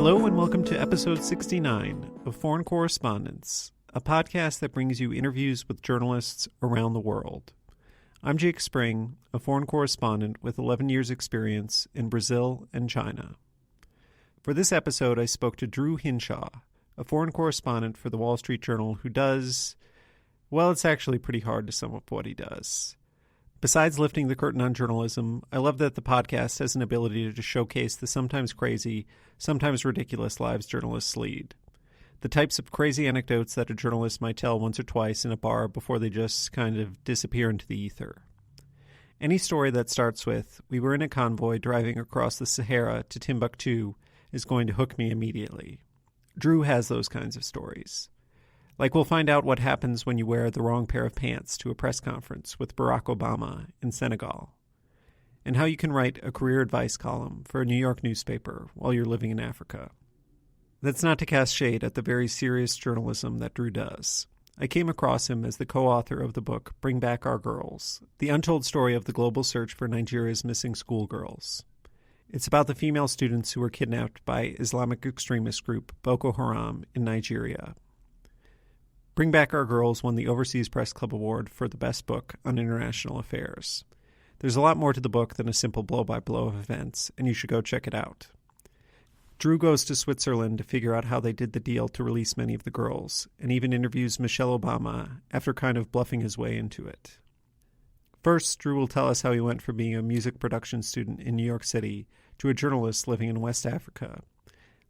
Hello and welcome to episode 69 of Foreign Correspondence, a podcast that brings you interviews with journalists around the world. I'm Jake Spring, a foreign correspondent with 11 years' experience in Brazil and China. For this episode, I spoke to Drew Hinshaw, a foreign correspondent for the Wall Street Journal who does, well, it's actually pretty hard to sum up what he does. Besides lifting the curtain on journalism, I love that the podcast has an ability to showcase the sometimes crazy, sometimes ridiculous lives journalists lead. The types of crazy anecdotes that a journalist might tell once or twice in a bar before they just kind of disappear into the ether. Any story that starts with, "We were in a convoy driving across the Sahara to Timbuktu," is going to hook me immediately. Drew has those kinds of stories. Like we'll find out what happens when you wear the wrong pair of pants to a press conference with Barack Obama in Senegal, and how you can write a career advice column for a New York newspaper while you're living in Africa. That's not to cast shade at the very serious journalism that Drew does. I came across him as the co-author of the book Bring Back Our Girls, the untold story of the global search for Nigeria's missing schoolgirls. It's about the female students who were kidnapped by Islamic extremist group Boko Haram in Nigeria. Bring Back Our Girls won the Overseas Press Club Award for the best book on international affairs. There's a lot more to the book than a simple blow-by-blow of events, and you should go check it out. Drew goes to Switzerland to figure out how they did the deal to release many of the girls, and even interviews Michelle Obama after kind of bluffing his way into it. First, Drew will tell us how he went from being a music production student in New York City to a journalist living in West Africa,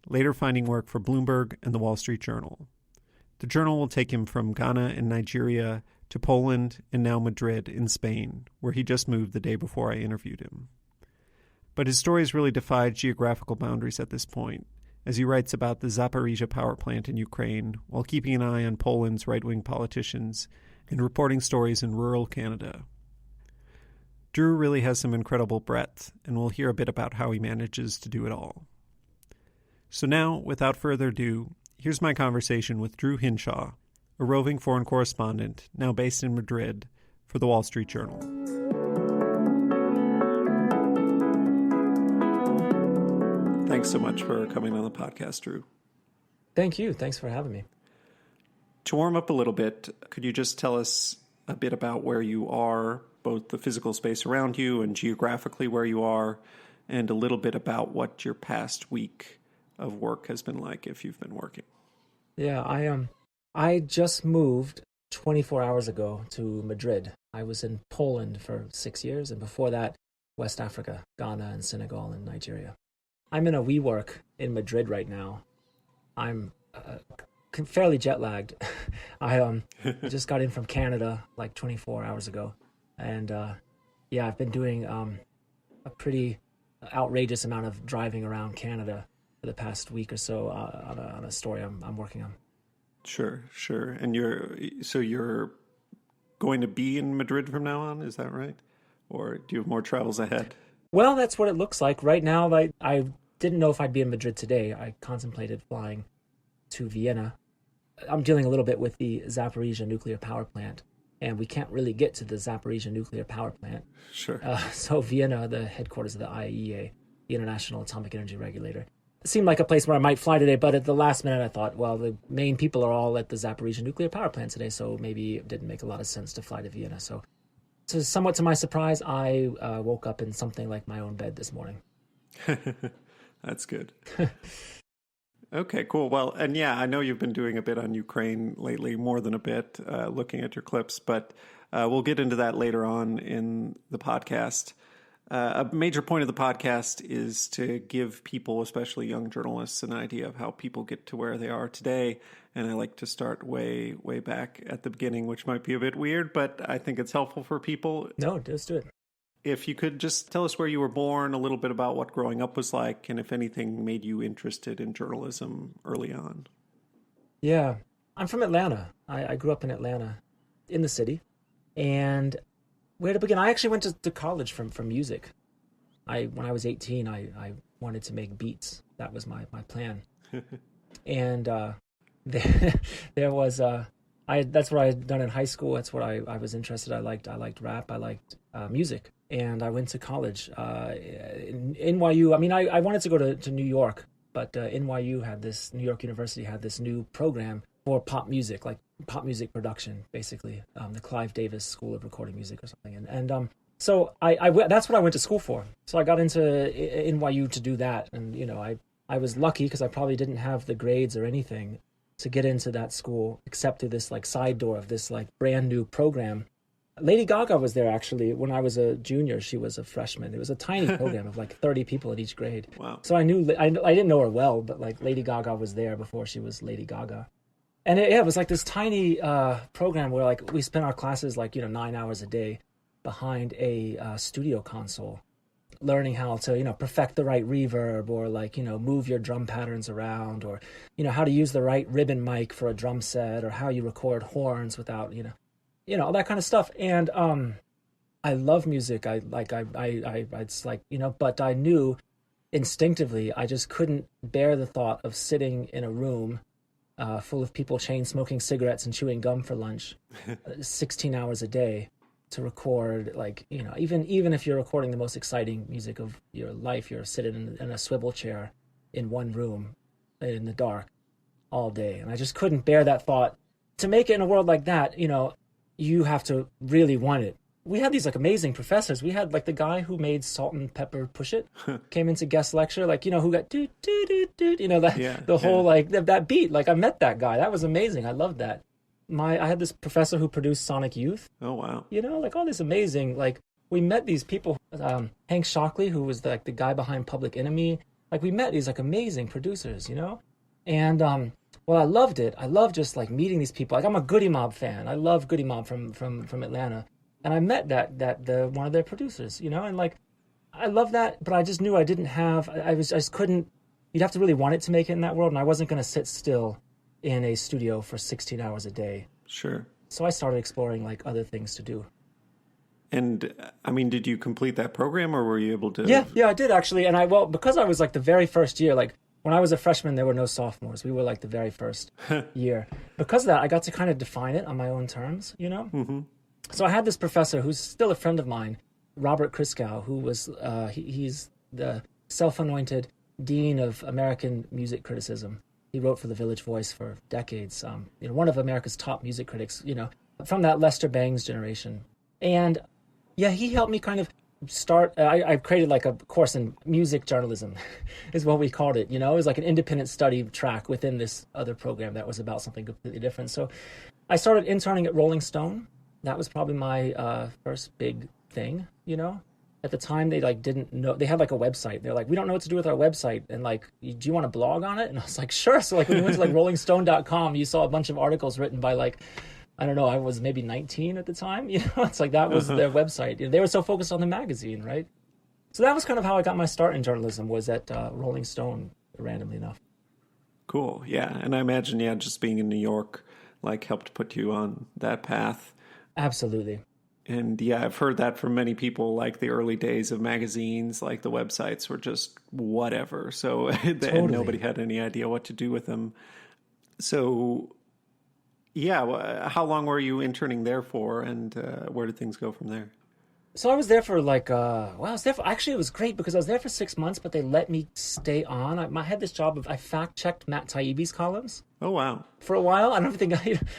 later finding work for Bloomberg and the Wall Street Journal. The Journal will take him from Ghana and Nigeria to Poland and now Madrid in Spain, where he just moved the day before I interviewed him. But his stories really defied geographical boundaries at this point, as he writes about the Zaporizhzhia power plant in Ukraine while keeping an eye on Poland's right-wing politicians and reporting stories in rural Canada. Drew really has some incredible breadth, and we'll hear a bit about how he manages to do it all. So now, without further ado, here's my conversation with Drew Hinshaw, a roving foreign correspondent now based in Madrid for the Wall Street Journal. Thanks so much for coming on the podcast, Drew. Thank you. Thanks for having me. To warm up a little bit, could you just tell us a bit about where you are, both the physical space around you and geographically where you are, and a little bit about what your past week of work has been like, if you've been working? Yeah, I just moved 24 hours ago to Madrid. I was in Poland for 6 years, and before that, West Africa, Ghana and Senegal and Nigeria. I'm in a WeWork in Madrid right now. I'm fairly jet lagged. I just got in from Canada like 24 hours ago, and I've been doing a pretty outrageous amount of driving around Canada for the past week or so on a story I'm working on. Sure. And you're going to be in Madrid from now on, is that right? Or do you have more travels ahead? Well, that's what it looks like. Right now, I didn't know if I'd be in Madrid today. I contemplated flying to Vienna. I'm dealing a little bit with the Zaporizhzhia nuclear power plant, and we can't really get to the Zaporizhzhia nuclear power plant. Sure. So Vienna, the headquarters of the IAEA, the International Atomic Energy Regulator, seemed like a place where I might fly today, but at the last minute I thought, well, the main people are all at the Zaporizhzhia nuclear power plant today, so maybe it didn't make a lot of sense to fly to Vienna. So somewhat to my surprise, I woke up in something like my own bed this morning. That's good. Okay, cool. Well, and yeah, I know you've been doing a bit on Ukraine lately, more than a bit, looking at your clips, but we'll get into that later on in the podcast. A major point of the podcast is to give people, especially young journalists, an idea of how people get to where they are today. And I like to start way, way back at the beginning, which might be a bit weird, but I think it's helpful for people. No, let's do it. If you could just tell us where you were born, a little bit about what growing up was like, and if anything made you interested in journalism early on. Yeah, I'm from Atlanta. I grew up in Atlanta, in the city. And where to begin? I actually went to college from music. When I was 18, I wanted to make beats. That was my plan. And there was that's what I had done in high school. That's what I was interested. I liked rap. I liked music. And I went to college in NYU. I mean, I wanted to go to New York but NYU New York University had this new program for pop music, like pop music production, basically, the Clive Davis School of Recording Music or something. So that's what I went to school for. So I got into NYU to do that. And, I was lucky because I probably didn't have the grades or anything to get into that school, except through this like side door of this like brand new program. Lady Gaga was there actually when I was a junior. She was a freshman. It was a tiny program of like 30 people in each grade. Wow. So I didn't know her well, but like Lady Gaga was there before she was Lady Gaga. And it was like this tiny program where like we spent our classes like, 9 hours a day behind a studio console, learning how to, perfect the right reverb, or like, move your drum patterns around, or, how to use the right ribbon mic for a drum set, or how you record horns without, all that kind of stuff. And I love music. It's like, but I knew instinctively I just couldn't bear the thought of sitting in a room full of people chain smoking cigarettes and chewing gum for lunch 16 hours a day to record, like, even if you're recording the most exciting music of your life, you're sitting in a swivel chair in one room in the dark all day. And I just couldn't bear that thought. To make it in a world like that, you have to really want it. We had these like amazing professors. We had like the guy who made Salt and Pepper Push It came into guest lecture, like, who got do do do do, whole like that beat. Like I met that guy. That was amazing. I loved that. I had this professor who produced Sonic Youth. Oh wow. Like all this amazing, like we met these people. Hank Shockley, who was the guy behind Public Enemy. Like we met these like amazing producers, and well, I loved it. I love just like meeting these people. Like I'm a Goody Mob fan. I love Goody Mob from Atlanta. And I met the one of their producers, and like, I love that, but I just knew I just couldn't, you'd have to really want it to make it in that world, and I wasn't going to sit still in a studio for 16 hours a day. Sure. So I started exploring like other things to do. And I mean, did you complete that program, or were you able to? Yeah, I did actually. And because I was like the very first year, like when I was a freshman, there were no sophomores. We were like the very first year. Because of that, I got to kind of define it on my own terms, Mm-hmm. So I had this professor who's still a friend of mine, Robert Christgau, who was he's the self-anointed dean of American music criticism. He wrote for the Village Voice for decades. One of America's top music critics. From that Lester Bangs generation. And yeah, he helped me kind of start. I created like a course in music journalism, is what we called it. It was like an independent study track within this other program that was about something completely different. So I started interning at Rolling Stone. That was probably my first big thing, At the time, they like didn't know. They had like a website. They're like, we don't know what to do with our website. And like, do you want to blog on it? And I was like, sure. So like when you went to like rollingstone.com, you saw a bunch of articles written by like, I don't know, I was maybe 19 at the time. It's like that was their website. They were so focused on the magazine, right? So that was kind of how I got my start in journalism, was at Rolling Stone, randomly enough. Cool. Yeah. And I imagine, just being in New York like helped put you on that path. Absolutely. And yeah, I've heard that from many people, like the early days of magazines, like the websites were just whatever. So and nobody had any idea what to do with them. So yeah, how long were you interning there for, and where did things go from there? So I was there for like, actually it was great because I was there for 6 months, but they let me stay on. I had this job I fact-checked Matt Taibbi's columns. Oh, wow. For a while. I don't think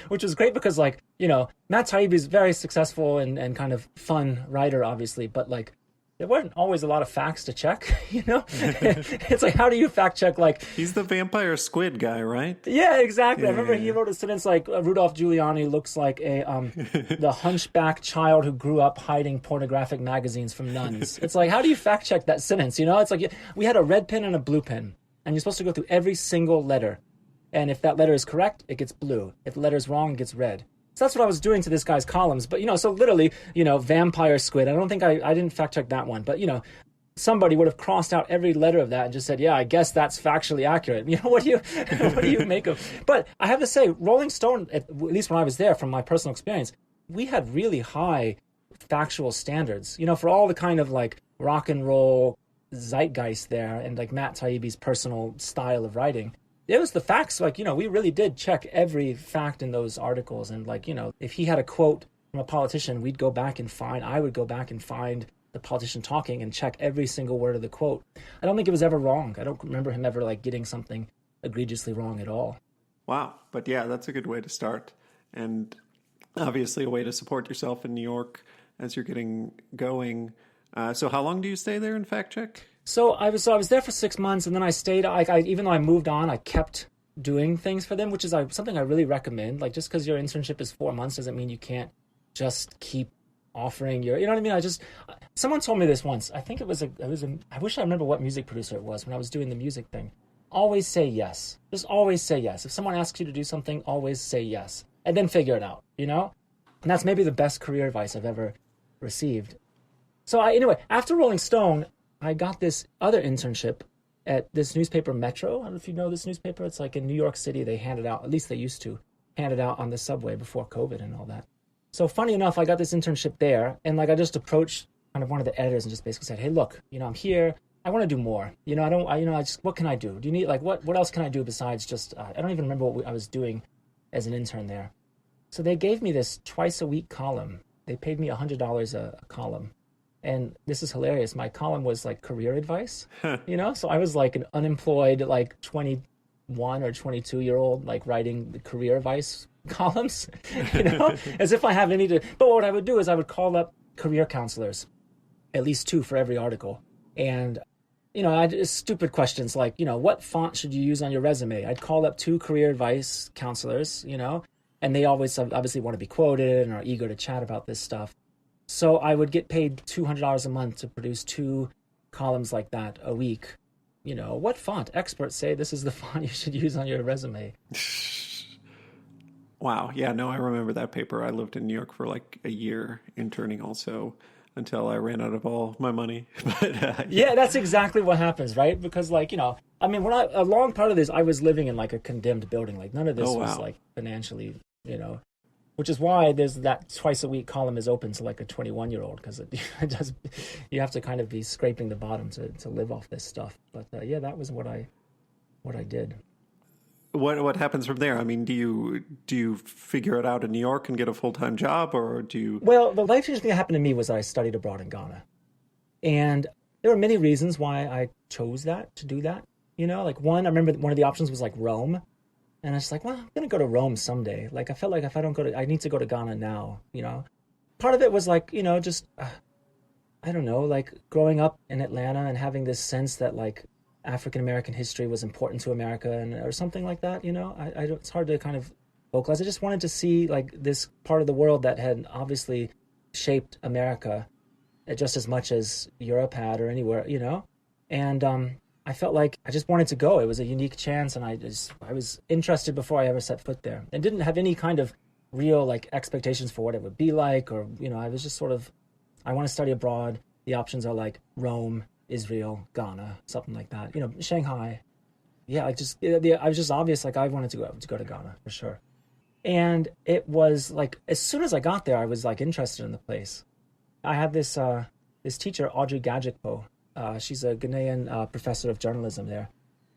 which was great because like, Matt Taibbi's very successful and kind of fun writer, obviously, but like, there weren't always a lot of facts to check, It's like, how do you fact check? Like, he's the vampire squid guy, right? Yeah, exactly. Yeah, I remember he wrote a sentence like, Rudolph Giuliani looks like the hunchback child who grew up hiding pornographic magazines from nuns. It's like, how do you fact check that sentence? It's like, we had a red pen and a blue pen, and you're supposed to go through every single letter. And if that letter is correct, it gets blue. If the letter is wrong, it gets red. So that's what I was doing to this guy's columns. But, so literally, vampire squid. I don't think I didn't fact check that one. But, somebody would have crossed out every letter of that and just said, yeah, I guess that's factually accurate. What do you make of? But I have to say, Rolling Stone, at least when I was there, from my personal experience, we had really high factual standards, for all the kind of like rock and roll zeitgeist there and like Matt Taibbi's personal style of writing. It was the facts, like, we really did check every fact in those articles. And like, if he had a quote from a politician, I would go back and find the politician talking and check every single word of the quote. I don't think it was ever wrong. I don't remember him ever like getting something egregiously wrong at all. Wow. But yeah, that's a good way to start. And obviously a way to support yourself in New York as you're getting going. So how long do you stay there in fact check? So I was there for 6 months, and then I stayed. Even though I moved on, I kept doing things for them, which is something I really recommend. Like, just because your internship is 4 months doesn't mean you can't just keep offering your, you know what I mean? Someone told me this once. I think I wish I remember what music producer it was when I was doing the music thing. Always say yes. Just always say yes. If someone asks you to do something, always say yes. And then figure it out, you know? And that's maybe the best career advice I've ever received. So anyway, after Rolling Stone, I got this other internship at this newspaper, Metro. I don't know if you know this newspaper. It's like in New York City. They hand it out, at least they used to, hand it out on the subway before COVID and all that. So funny enough, I got this internship there, and like I just approached kind of one of the editors and just basically said, "Hey, look, I'm here. I want to do more. What can I do? Do you need, like, what else can I do besides just, I don't even remember what I was doing as an intern there." So they gave me this twice a week column. They paid me $100 a column. And this is hilarious. My column was like career advice, So I was like an unemployed, like 21 or 22-year-old, like writing the career advice columns, as if I have any to. But what I would do is I would call up career counselors, at least 2 for every article. And, I just stupid questions like, what font should you use on your resume? I'd call up 2 career advice counselors, and they always obviously want to be quoted and are eager to chat about this stuff. So I would get paid $200 a month to produce 2 columns like that a week. What font? Experts say this is the font you should use on your resume. Wow. Yeah, no, I remember that paper. I lived in New York for like a year interning also until I ran out of all my money. But yeah, that's exactly what happens, right? Because a long part of this, I was living in like a condemned building. Like none of this was like financially, which is why there's that twice a week column is open to like a 21-year-old, because you have to kind of be scraping the bottom to live off this stuff. But yeah, that was what I did. What happens from there? I mean, do you figure it out in New York and get a full-time job, or do you? Well, the life-changing thing that happened to me was that I studied abroad in Ghana, and there were many reasons why I chose to do that. Like one, I remember one of the options was like Rome. And I was like, well, I'm going to go to Rome someday. Like, I felt like if I don't go I need to go to Ghana now, Part of it was like, just, I don't know, like growing up in Atlanta and having this sense that like African-American history was important to America or something like that, it's hard to kind of vocalize. I just wanted to see like this part of the world that had obviously shaped America just as much as Europe had or anywhere, And, I felt like I just wanted to go. It was a unique chance, and I was interested before I ever set foot there, and didn't have any kind of real like expectations for what it would be like, or I was just sort of, I want to study abroad. The options are like Rome, Israel, Ghana, something like that. Shanghai. Yeah, I was just obvious. Like I wanted to go to Ghana for sure, and it was like as soon as I got there, I was like interested in the place. I had this teacher, Audrey Gajikpo. She's a Ghanaian professor of journalism there.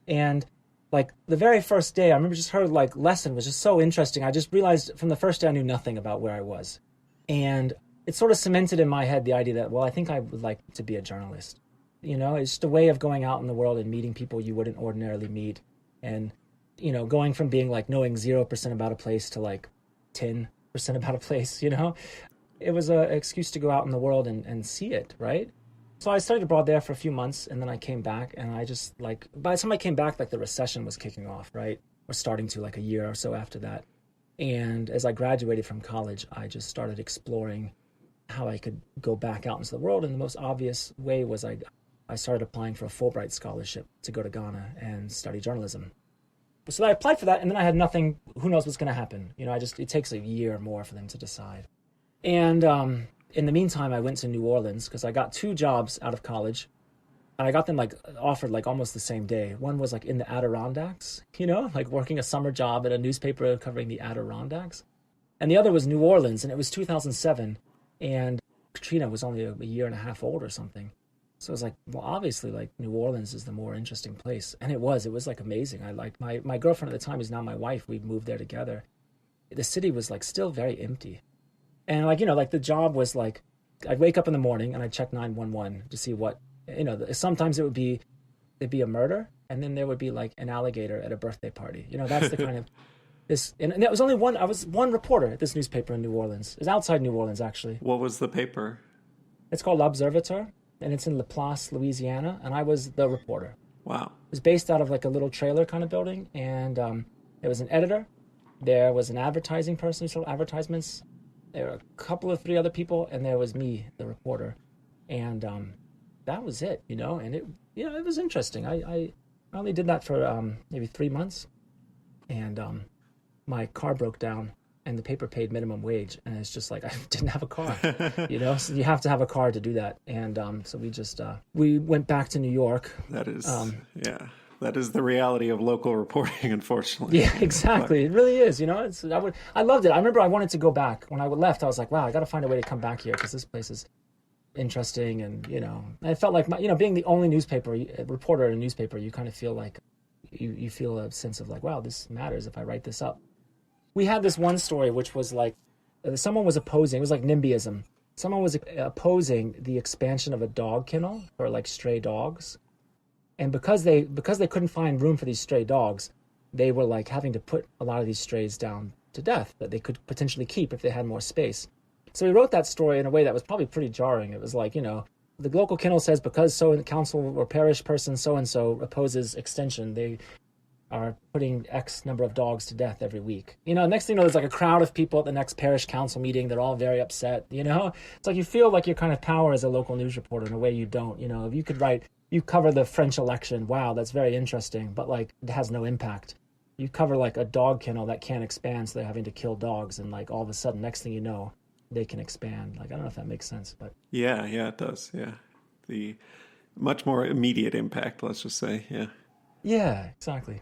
And like the very first day, I remember just her like lesson was just so interesting. I just realized from the first day I knew nothing about where I was. And it sort of cemented in my head the idea that, well, I think I would like to be a journalist. It's just a way of going out in the world and meeting people you wouldn't ordinarily meet. And, going from being like knowing 0% about a place to like 10% about a place, It was an excuse to go out in the world and see it, right? So I studied abroad there for a few months, and then I came back, and I just like, by the time I came back, like the recession was kicking off, right? Or starting to, like a year or so after that. And as I graduated from college, I just started exploring how I could go back out into the world. And the most obvious way was I started applying for a Fulbright scholarship to go to Ghana and study journalism. So I applied for that, and then I had nothing, who knows what's going to happen. It takes a year or more for them to decide. And, in the meantime, I went to New Orleans because I got 2 jobs out of college, and I got them like offered like almost the same day. One was like in the Adirondacks, like working a summer job at a newspaper covering the Adirondacks. And the other was New Orleans, and it was 2007, and Katrina was only a year and a half old or something. So I was like, well, obviously like New Orleans is the more interesting place. And it was like amazing. I liked my girlfriend at the time, who's now my wife. We moved there together. The city was like still very empty. And like, like the job was like, I'd wake up in the morning and I'd check 911 to see what, sometimes it'd be a murder, and then there would be like an alligator at a birthday party. That's the kind of this, and that was only one. I was one reporter at this newspaper in New Orleans. It's outside New Orleans, actually. What was the paper? It's called L'Observateur, and it's in Laplace, Louisiana, and I was the reporter. Wow. It was based out of like a little trailer kind of building, and there was an editor, there was an advertising person who sold advertisements, there were a couple of 3 other people, and there was me, the reporter, and that was it, and it was interesting. I only did that for maybe 3 months, and my car broke down, and the paper paid minimum wage, and it's just like I didn't have a car, So you have to have a car to do that, and so we just we went back to New York. That is, that is the reality of local reporting, unfortunately. Yeah, exactly. It really is. I loved it. I remember I wanted to go back when I left. I was like, wow, I got to find a way to come back here because this place is interesting, and I felt like being the only newspaper reporter at a newspaper, you kind of feel like you feel a sense of like, wow, this matters if I write this up. We had this one story which was like someone was opposing. It was like NIMBYism. Someone was opposing the expansion of a dog kennel for like stray dogs, and because they couldn't find room for these stray dogs, they were like having to put a lot of these strays down to death that they could potentially keep if they had more space. So we wrote that story in a way that was probably pretty jarring. It was like, the local kennel says because council or parish person so-and-so opposes extension, they are putting X number of dogs to death every week. Next thing you know, there's like a crowd of people at the next parish council meeting. They're all very upset, It's like you feel like your kind of power as a local news reporter in a way you don't. If you could write, you cover the French election, wow, that's very interesting, but like it has no impact. You cover like a dog kennel that can't expand, so they're having to kill dogs, and like all of a sudden, next thing you know, they can expand. Like, I don't know if that makes sense, but yeah, it does. Yeah, the much more immediate impact, let's just say. Yeah, exactly.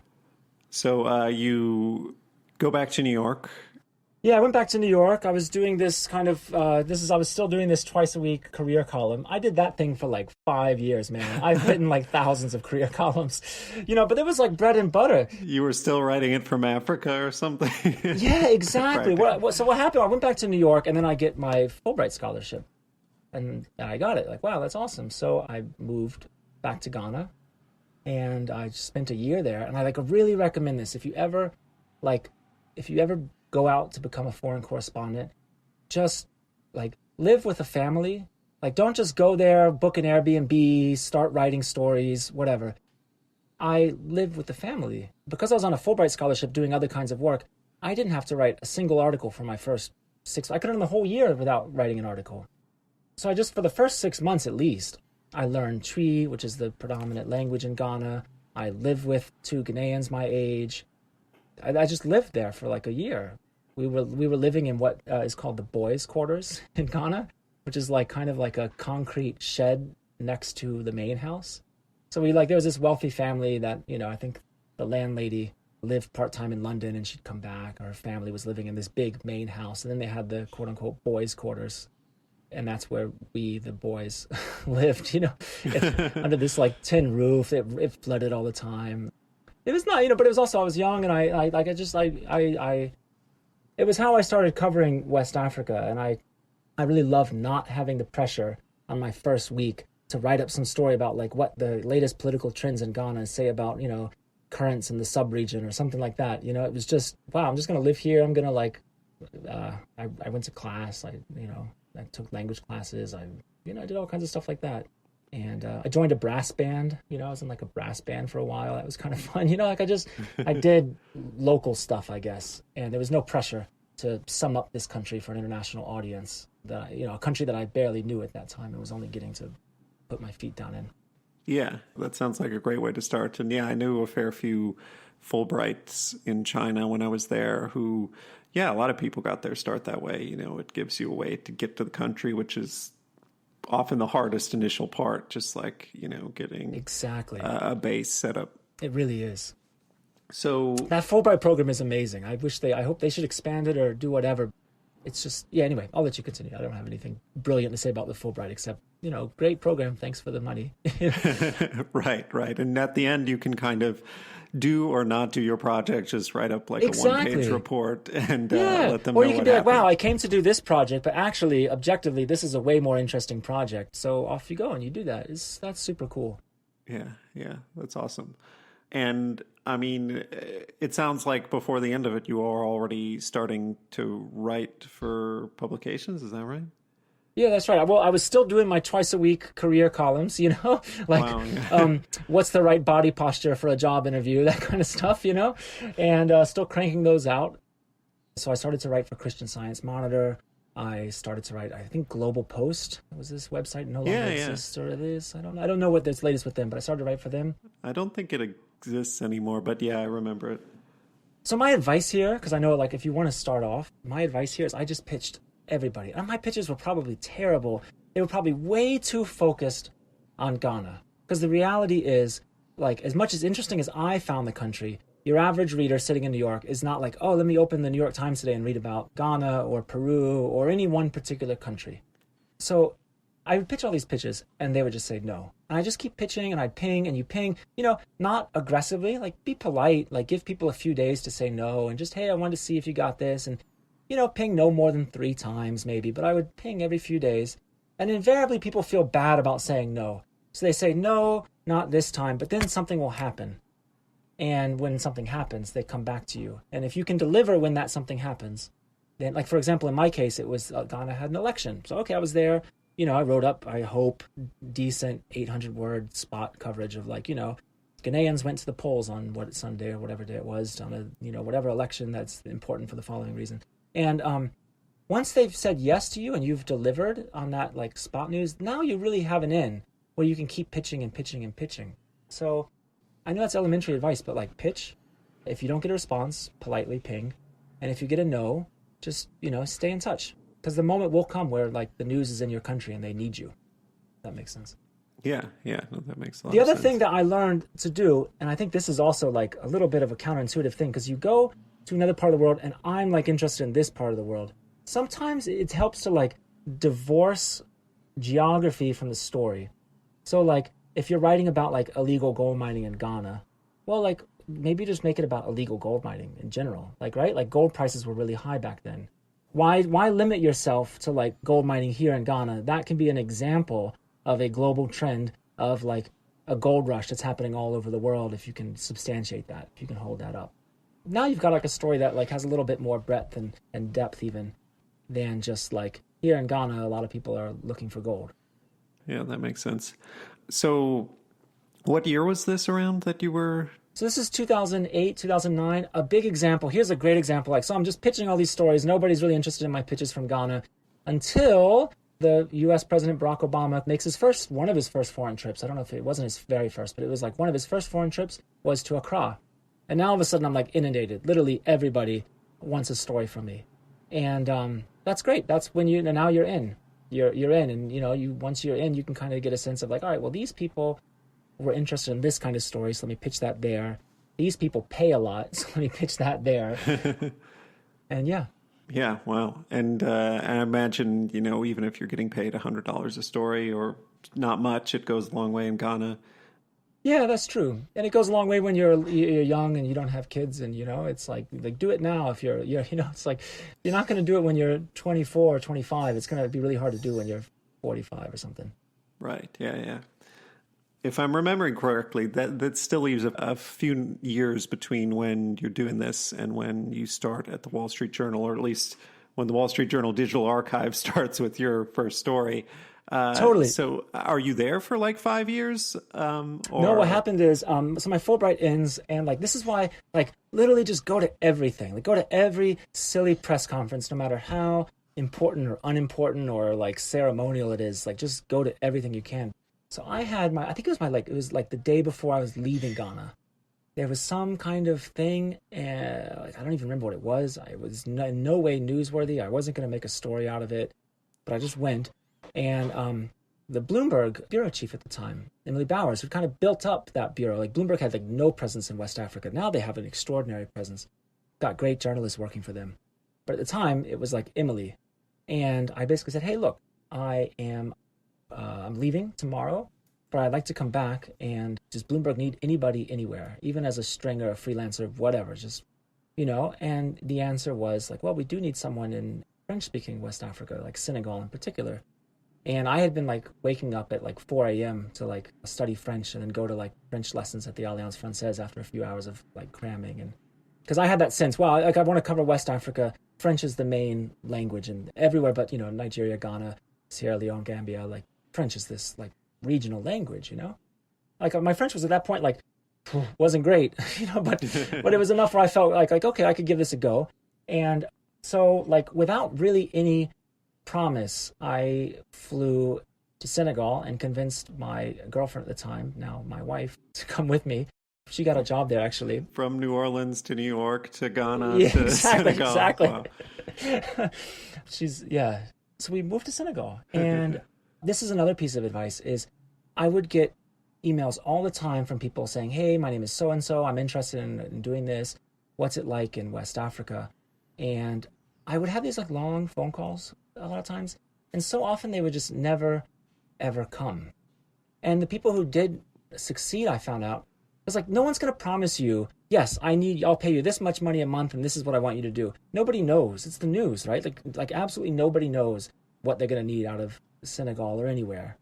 So you go back to New York. Yeah, I went back to New York. I was doing this kind of, I was still doing this twice a week career column. I did that thing for like 5 years, man. I've written like thousands of career columns, but it was like bread and butter. You were still writing it from Africa or something? Yeah, exactly. So what happened, I went back to New York, and then I get my Fulbright scholarship. And I got it. Like, wow, that's awesome. So I moved back to Ghana, and I spent a year there. And I really recommend this. If you ever go out to become a foreign correspondent, just like live with a family. Like, don't just go there, book an Airbnb, start writing stories, whatever. I lived with the family. Because I was on a Fulbright scholarship doing other kinds of work, I didn't have to write a single article for my first 6. I could run the whole year without writing an article. So for the first 6 months at least, I learned Twi, which is the predominant language in Ghana. I lived with 2 Ghanaians my age. I just lived there for like a year. We were living in what is called the boys' quarters in Ghana, which is like kind of like a concrete shed next to the main house. So there was this wealthy family that, I think the landlady lived part-time in London, and she'd come back. Her family was living in this big main house, and then they had the quote-unquote boys' quarters. And that's where we, the boys, lived, under this like tin roof. It flooded all the time. It was not, but it was also, I was young, and it was how I started covering West Africa. And I really loved not having the pressure on my first week to write up some story about like what the latest political trends in Ghana say about, currents in the sub-region or something like that. It was just, wow, I'm just going to live here. I'm going to I went to class. I took language classes. I did all kinds of stuff like that. And I joined a brass band. I was in like a brass band for a while. That was kind of fun. I did local stuff, I guess. And there was no pressure to sum up this country for an international audience. A country that I barely knew at that time and was only getting to put my feet down in. Yeah, that sounds like a great way to start. And yeah, I knew a fair few Fulbrights in China when I was there who, a lot of people got their start that way. It gives you a way to get to the country, which is often the hardest initial part, just like, getting exactly a base set up. It really is. So that Fulbright program is amazing. I hope they should expand it or do whatever. it's just, yeah, anyway, I'll let you continue. I don't have anything brilliant to say about the Fulbright except, great program. Thanks for the money. Right. And at the end, you can kind of do or not do your project, just write up like Exactly. a one-page report and Yeah. let them Or know you can what be like, happened. wow, I came to do this project, but actually, objectively, this is a way more interesting project. So off you go and you do that. That's super cool. Yeah, that's awesome. And I mean, it sounds like before the end of it, you are already starting to write for publications. Is that right? Yeah, that's right. Well, I was still doing my twice a week career columns, like Wow. Yeah. what's the right body posture for a job interview, that kind of stuff, and still cranking those out. So I started to write for Christian Science Monitor. I started to write, I think, Global Post was this website, no longer exists, or it is. I don't know what that's latest with them, but I started to write for them. I don't think it exists anymore, but yeah, I remember it. So my advice here, because I know like if you want to start off, my advice here is I just pitched everybody. And my pitches were probably terrible. They were probably way too focused on Ghana. Because the reality is, like, as much as interesting as I found the country, your average reader sitting in New York is not like, oh, let me open the New York Times today and read about Ghana or Peru or any one particular country. So I would pitch all these pitches and they would just say no. And I just keep pitching and I'd ping and you ping, not aggressively, like be polite, like give people a few days to say no and just, hey, I wanted to see if you got this. And, ping no more than 3 times maybe, but I would ping every few days. And invariably people feel bad about saying no. So they say, no, not this time, but then something will happen. And when something happens, they come back to you. And if you can deliver when that something happens, then, like, for example, in my case, it was Ghana had an election. So, okay, I was there. I wrote up, I hope, decent 800-word spot coverage of, like, Ghanaians went to the polls on Sunday or whatever day it was, on a, whatever election that's important for the following reason. And once they've said yes to you and you've delivered on that, like, spot news, now you really have an in where you can keep pitching and pitching and pitching. So I know that's elementary advice, but, like, pitch. If you don't get a response, politely ping. And if you get a no, just, stay in touch. Because the moment will come where, like, the news is in your country and they need you. That makes sense. Yeah, no, that makes a lot The of other sense. thing that I learned to do, and I think this is also, like, a little bit of a counterintuitive thing, because you go to another part of the world, and I'm, like, interested in this part of the world. Sometimes it helps to, like, divorce geography from the story. So, like, if you're writing about, like, illegal gold mining in Ghana, well, like, maybe just make it about illegal gold mining in general. Like, right? Like, gold prices were really high back then. Why limit yourself to, like, gold mining here in Ghana? That can be an example of a global trend of, like, a gold rush that's happening all over the world if you can substantiate that, if you can hold that up. Now you've got, like, a story that, like, has a little bit more breadth and depth even than just, like, here in Ghana, a lot of people are looking for gold. Yeah, that makes sense. So what year was this around that you were... So this is 2008, 2009, a big example. Here's a great example. Like, so I'm just pitching all these stories. Nobody's really interested in my pitches from Ghana until the U.S. President Barack Obama makes one of his first foreign trips. I don't know if it wasn't his very first, but it was like one of his first foreign trips was to Accra. And now all of a sudden I'm like inundated. Literally everybody wants a story from me. And that's great. That's when now you're in. You're in. And, once you're in, you can kind of get a sense of like, all right, well, these people were interested in this kind of story, so let me pitch that there. These people pay a lot, so let me pitch that there. And yeah. Yeah, wow. And I imagine, even if you're getting paid $100 a story or not much, it goes a long way in Ghana. Yeah, that's true. And it goes a long way when you're young and you don't have kids, and it's like do it now if you're it's like you're not going to do it when you're 24 or 25. It's going to be really hard to do when you're 45 or something. Right. Yeah. If I'm remembering correctly, that still leaves a few years between when you're doing this and when you start at the Wall Street Journal, or at least when the Wall Street Journal Digital Archive starts with your first story. Totally. So are you there for like 5 years? No, what happened is, so my Fulbright ends, and like, this is why, like, literally just go to everything. Like, go to every silly press conference, no matter how important or unimportant or like ceremonial it is. Like, just go to everything you can. So I had I think it was like the day before I was leaving Ghana. There was some kind of thing, and like, I don't even remember what it was. It was in no way newsworthy. I wasn't going to make a story out of it, but I just went. And the Bloomberg bureau chief at the time, Emily Bowers, who kind of built up that bureau. Like, Bloomberg had like no presence in West Africa. Now they have an extraordinary presence. Got great journalists working for them. but at the time it was like Emily. And I basically said, hey, look, I'm leaving tomorrow, but I'd like to come back. And does Bloomberg need anybody anywhere, even as a stringer, a freelancer, whatever, just, and the answer was like, well, we do need someone in French-speaking West Africa, like Senegal in particular. And I had been like waking up at like 4 a.m. to like study French and then go to like French lessons at the Alliance Française after a few hours of like cramming. And because I had that sense, wow, like I want to cover West Africa. French is the main language and everywhere, but Nigeria, Ghana, Sierra Leone, Gambia, like French is this like regional language, Like my French was at that point like wasn't great, but it was enough where I felt like okay, I could give this a go. And so like without really any promise, I flew to Senegal and convinced my girlfriend at the time, now my wife, to come with me. She got a job there actually. From New Orleans to New York to Ghana yeah, to exactly, Senegal. Exactly. Wow. So we moved to Senegal. And this is another piece of advice is I would get emails all the time from people saying, hey, my name is so-and-so. I'm interested in doing this. What's it like in West Africa? And I would have these like long phone calls a lot of times. And so often they would just never, ever come. And the people who did succeed, I found out, was like, no one's going to promise you, yes, I'll pay you this much money a month and this is what I want you to do. Nobody knows. It's the news, right? Like absolutely nobody knows what they're going to need out of Senegal or anywhere.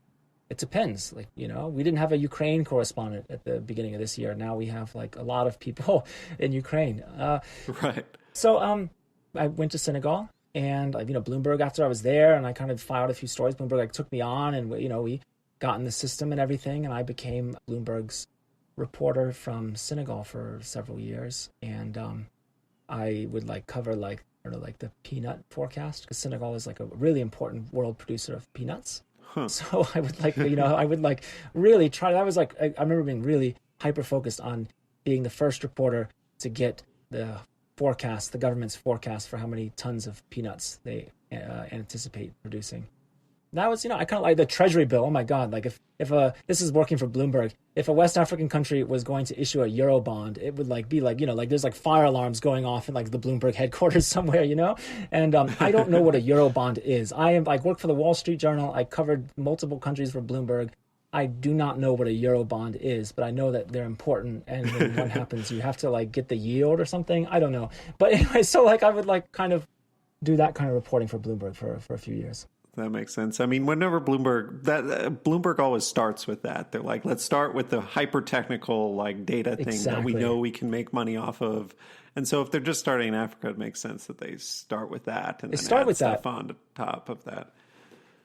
It depends. Like, we didn't have a Ukraine correspondent at the beginning of this year. Now we have like a lot of people in Ukraine. Right. So I went to Senegal. And, Bloomberg, after I was there and I kind of filed a few stories, Bloomberg like took me on and, we got in the system and everything. And I became Bloomberg's reporter from Senegal for several years. And I would like cover like the peanut forecast because Senegal is like a really important world producer of peanuts. Huh. So I would like, I would like really try. That was like, I remember being really hyper focused on being the first reporter to get the government's forecast for how many tons of peanuts they anticipate producing. That was, I kind of like the treasury bill. Oh my God. Like if this is working for Bloomberg, if a West African country was going to issue a Euro bond, it would like be like, like there's like fire alarms going off in like the Bloomberg headquarters somewhere, and I don't know what a Euro bond is. I work for the Wall Street Journal. I covered multiple countries for Bloomberg. I do not know what a Euro bond is, but I know that they're important. And when one happens, you have to like get the yield or something. I don't know. But anyway, so like I would like kind of do that kind of reporting for Bloomberg for a few years. That makes sense. I mean, whenever Bloomberg always starts with that. They're like, let's start with the hyper technical like data thing that we know we can make money off of. And so if they're just starting in Africa, it makes sense that they start with that and then add stuff on top of that.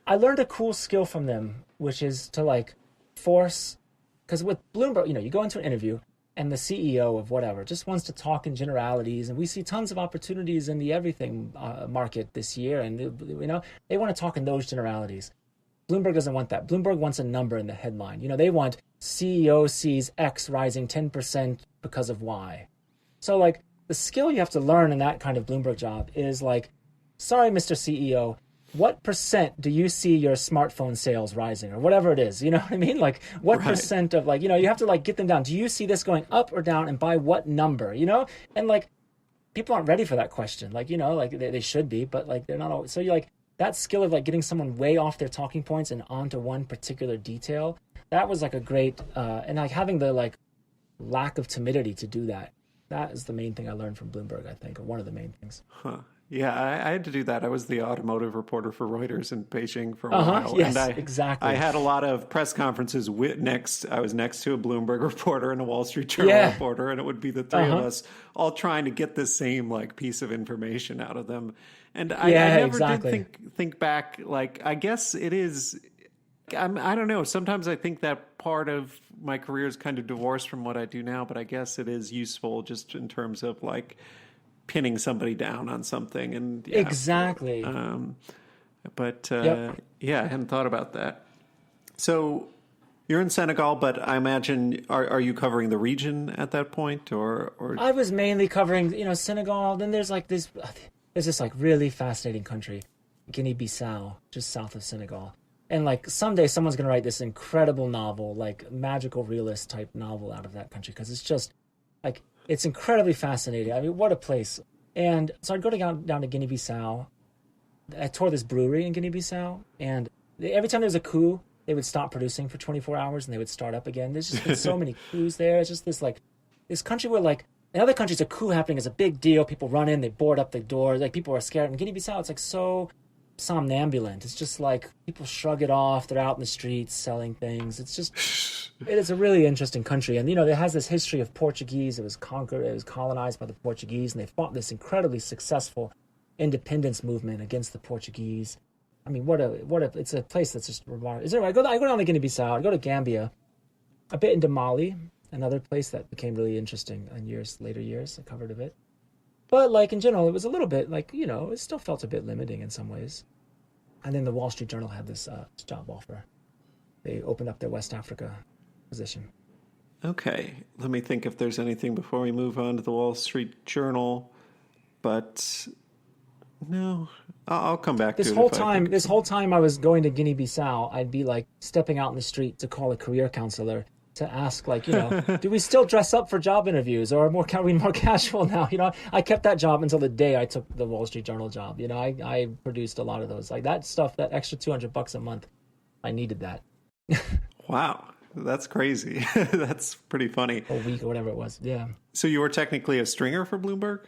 I learned a cool skill from them, which is to like force, because with Bloomberg, you go into an interview and the CEO of whatever just wants to talk in generalities, and we see tons of opportunities in the everything market this year, and they want to talk in those generalities. Bloomberg doesn't want that. Bloomberg wants a number in the headline. They want CEO sees X rising 10% because of Y. So like the skill you have to learn in that kind of Bloomberg job is like, sorry, Mr. CEO, what percent do you see your smartphone sales rising or whatever it is? You know what I mean? Like what percent of like, you have to like get them down. Do you see this going up or down and by what number, And like people aren't ready for that question. Like, like they should be, but like they're not always. So you like that skill of like getting someone way off their talking points and onto one particular detail. That was like a great, and like having the like lack of timidity to do that. That is the main thing I learned from Bloomberg, I think, or one of the main things. Huh. Yeah, I had to do that. I was the automotive reporter for Reuters in Beijing for a while. Yes, and exactly. I had a lot of press conferences I was next to a Bloomberg reporter and a Wall Street Journal reporter, and it would be the three of us all trying to get the same like piece of information out of them. And I never did think back, like, I guess it is, I don't know. Sometimes I think that part of my career is kind of divorced from what I do now, but I guess it is useful just in terms of like, pinning somebody down on something and exactly. But I hadn't thought about that. So you're in Senegal, but I imagine are you covering the region at that point, or I was mainly covering Senegal. Then there's like this like really fascinating country, Guinea-Bissau, just south of Senegal. And like someday someone's gonna write this incredible novel, like magical realist type novel out of that country because it's just like. It's incredibly fascinating. I mean, what a place. And so I'd go down to Guinea-Bissau. I toured this brewery in Guinea-Bissau, and every time there was a coup, they would stop producing for 24 hours and they would start up again. There's just been so many coups there. It's just this country where in other countries a coup happening is a big deal. People run in, they board up the doors, people are scared. In Guinea-Bissau, it's so somnambulant. It's just people shrug it off. They're out in the streets selling things. It is a really interesting country. And, it has this history of Portuguese. It was colonized by the Portuguese, and they fought this incredibly successful independence movement against the Portuguese. I mean, it's a place that's just remarkable. I go down to Guinea-Bissau, I go to Gambia, a bit into Mali, another place that became really interesting in later years. I covered a bit. But in general, it was a little bit it still felt a bit limiting in some ways. And then the Wall Street Journal had this job offer. They opened up their West Africa position. Okay, let me think if there's anything before we move on to the Wall Street Journal. But no, I'll come back to it. This whole time I was going to Guinea-Bissau, I'd be stepping out in the street to call a career counselor to ask, do we still dress up for job interviews, or are we more casual now? I kept that job until the day I took the Wall Street Journal job. I produced a lot of those, that stuff, that extra $200 a month. I needed that. Wow, that's crazy. That's pretty funny. A week or whatever it was. Yeah. So you were technically a stringer for Bloomberg?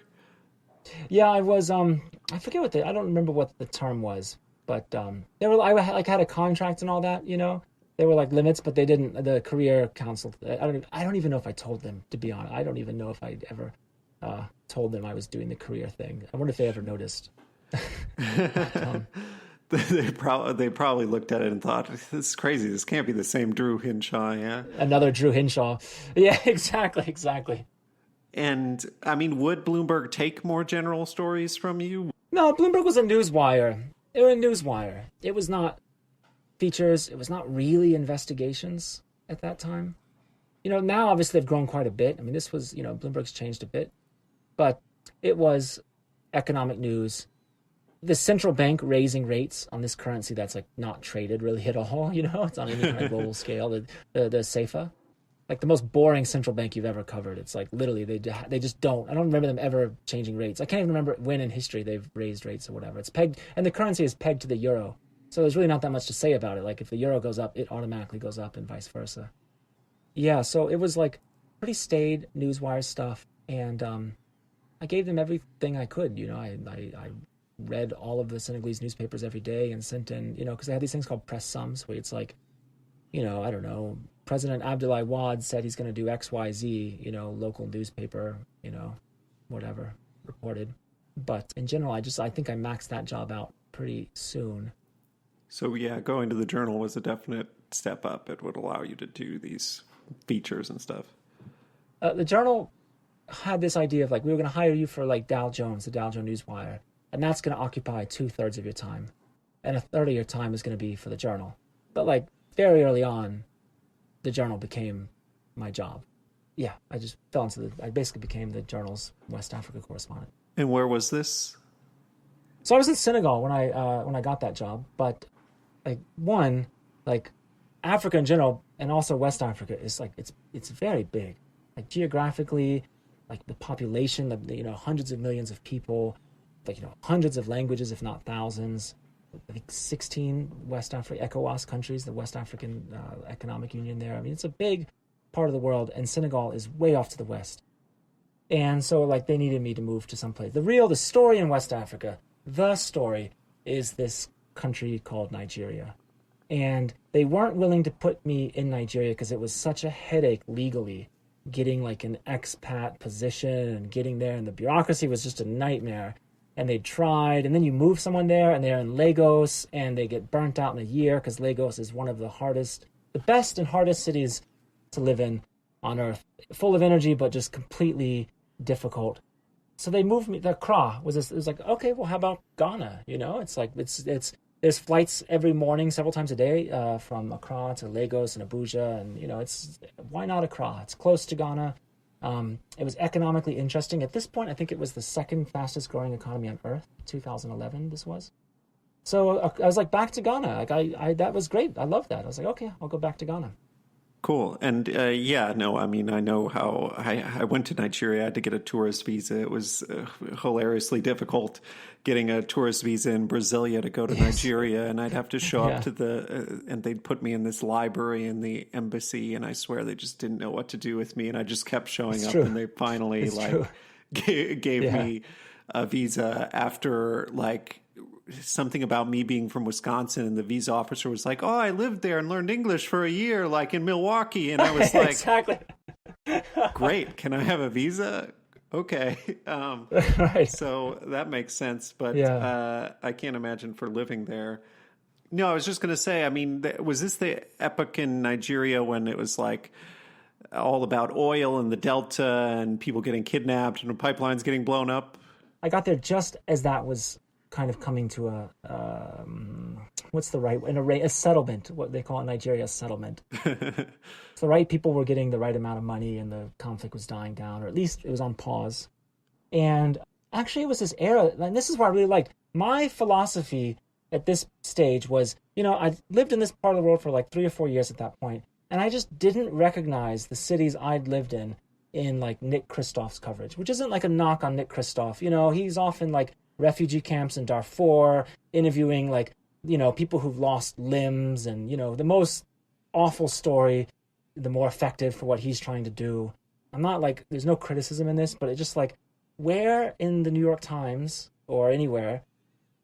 Yeah, I was. I forget I don't remember what the term was, but they were. I had a contract and all that. There were limits, but they didn't. The career council. I don't even know if I told them, to be honest. I don't even know if I ever told them I was doing the career thing. I wonder if they ever noticed. They probably looked at it and thought, "This is crazy. This can't be the same Drew Hinshaw." Yeah. Another Drew Hinshaw. Yeah. Exactly. And, I mean, would Bloomberg take more general stories from you? No, Bloomberg was a newswire. It was a newswire. It was not features. It was not really investigations at that time. Now, obviously, they've grown quite a bit. I mean, this was, Bloomberg's changed a bit. But it was economic news. The central bank raising rates on this currency that's, not traded really at all. It's on any kind of global scale. The SEFA. The most boring central bank you've ever covered. It's literally they just don't. I don't remember them ever changing rates. I can't even remember when in history they've raised rates or whatever. It's pegged, and the currency is pegged to the euro. So there's really not that much to say about it. If the euro goes up, it automatically goes up, and vice versa. Yeah, so it was pretty staid newswire stuff, and I gave them everything I could. I read all of the Senegalese newspapers every day and sent in, because they had these things called press sums, where it's I don't know, President Abdoulaye Wade said he's going to do XYZ, local newspaper, whatever, reported. But in general, I think I maxed that job out pretty soon. So yeah, going to the Journal was a definite step up. It would allow you to do these features and stuff. The Journal had this idea of we were going to hire you for Dow Jones, the Dow Jones Newswire, and that's going to occupy 2/3 of your time, and 1/3 of your time is going to be for the Journal. But very early on, the Journal became my job. Yeah, I just fell into I basically became the Journal's West Africa correspondent. And where was this? So I was in Senegal when I got that job, but Africa in general and also West Africa is it's very big. Geographically, the population, hundreds of millions of people, hundreds of languages, if not thousands. I think 16 West Africa ECOWAS countries, the West African Economic Union there. I mean, it's a big part of the world, and Senegal is way off to the west. And so, they needed me to move to someplace. The story in West Africa, the story is this country called Nigeria. And they weren't willing to put me in Nigeria because it was such a headache legally, getting an expat position and getting there, and the bureaucracy was just a nightmare. And they tried, and then you move someone there, and they're in Lagos, and they get burnt out in a year because Lagos is one of the best and hardest cities to live in on earth. Full of energy, but just completely difficult. So they moved me. The Accra was this. It was okay, well, how about Ghana? It's there's flights every morning, several times a day, from Accra to Lagos and Abuja, and why not Accra? It's close to Ghana. It was economically interesting. At this point, I think it was the second fastest growing economy on earth. 2011, this was. So I was back to Ghana. That was great. I loved that. I was okay, I'll go back to Ghana. Cool. And yeah, no, I mean, I know how I went to Nigeria. I had to get a tourist visa. It was hilariously difficult getting a tourist visa in Brasilia to go to Yes. Nigeria. And I'd have to show up Yeah, to and they'd put me in this library in the embassy. And I swear they just didn't know what to do with me. And I just kept showing it's up. true. And they finally It's true. gave Yeah. me a visa after something about me being from Wisconsin, and the visa officer was like, "Oh, I lived there and learned English for a year, like in Milwaukee." And I was like, Exactly. "Great, can I have a visa?" Okay, Right. so that makes sense, but Yeah. I can't imagine for living there. No, I was just going to say, I mean, was this the epoch in Nigeria when it was like all about oil and the Delta and people getting kidnapped and pipelines getting blown up? I got there just as that was kind of coming to what's the right a settlement, what they call in Nigeria, a settlement. So the right people were getting the right amount of money and the conflict was dying down, or at least it was on pause. And actually it was this era, and this is what I really liked. My philosophy at this stage was, I lived in this part of the world for like 3 or 4 years at that point, and I just didn't recognize the cities I'd lived in like Nick Kristoff's coverage, which isn't like a knock on Nick Kristoff. He's often like refugee camps in Darfur, interviewing like, people who've lost limbs and, the most awful story, the more effective for what he's trying to do. I'm not like, there's no criticism in this, but it's just like, where in the New York Times or anywhere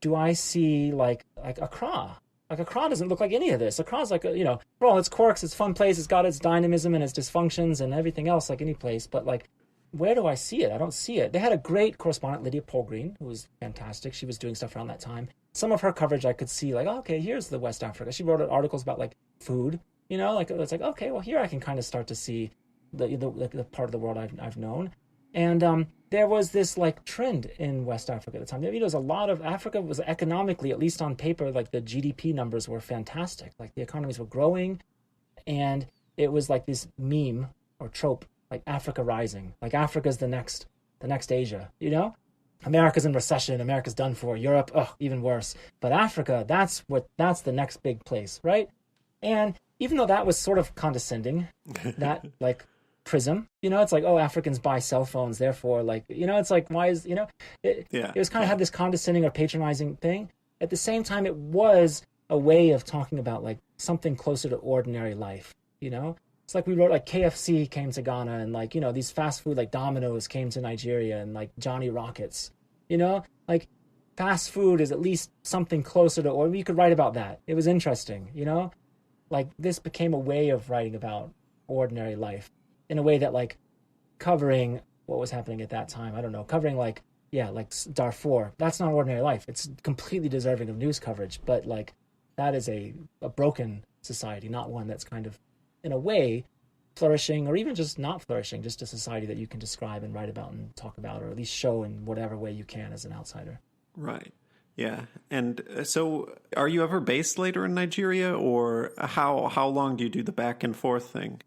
do I see like Accra? Like Accra doesn't look like any of this. Accra's like, for all its quirks, it's fun place, it's got its dynamism and its dysfunctions and everything else like any place. But like, where do I see it? I don't see it. They had a great correspondent, Lydia Polgreen, who was fantastic. She was doing stuff around that time. Some of her coverage I could see like, oh, okay, here's the West Africa. She wrote articles about like food, like it's like, okay, well here I can kind of start to see the part of the world I've known. And there was this like trend in West Africa at the time. There was a lot of Africa was economically, at least on paper, like the GDP numbers were fantastic. Like the economies were growing, and it was like this meme or trope, like Africa rising. Like Africa's the next Asia. America's in recession. America's done for. Europe, even worse. But Africa, that's the next big place, right? And even though that was sort of condescending, that like prism, it's like, oh, Africans buy cell phones, therefore like, it's like, why is, it was kind of had this condescending or patronizing thing. At the same time, it was a way of talking about like something closer to ordinary life. It's like we wrote like KFC came to Ghana, and like, these fast food like Domino's came to Nigeria, and like Johnny Rockets, like fast food is at least something closer to, or you could write about that. It was interesting, like this became a way of writing about ordinary life in a way that like covering what was happening at that time. I don't know, covering like, yeah, like Darfur. That's not ordinary life. It's completely deserving of news coverage, but like that is a broken society, not one that's kind of, in a way, flourishing, or even just not flourishing, just a society that you can describe and write about and talk about, or at least show in whatever way you can as an outsider. Right. Yeah. And so are you ever based later in Nigeria, or how long do you do the back and forth thing?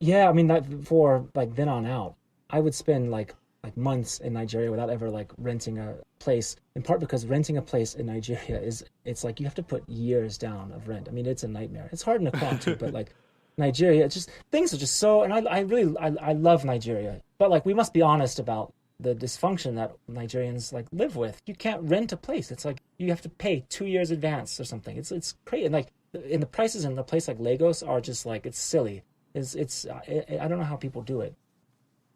Yeah, I mean, that for like then on out, I would spend like months in Nigeria without ever like renting a place, in part because renting a place in Nigeria it's like you have to put years down of rent. I mean, it's a nightmare. It's hard in Accra too, but like Nigeria, it's just, things are just so, and I really love Nigeria, but like we must be honest about the dysfunction that Nigerians like live with. You can't rent a place. It's like you have to pay 2 years advance or something. It's crazy. And like in the prices in a place like Lagos are just like, it's silly. I don't know how people do it.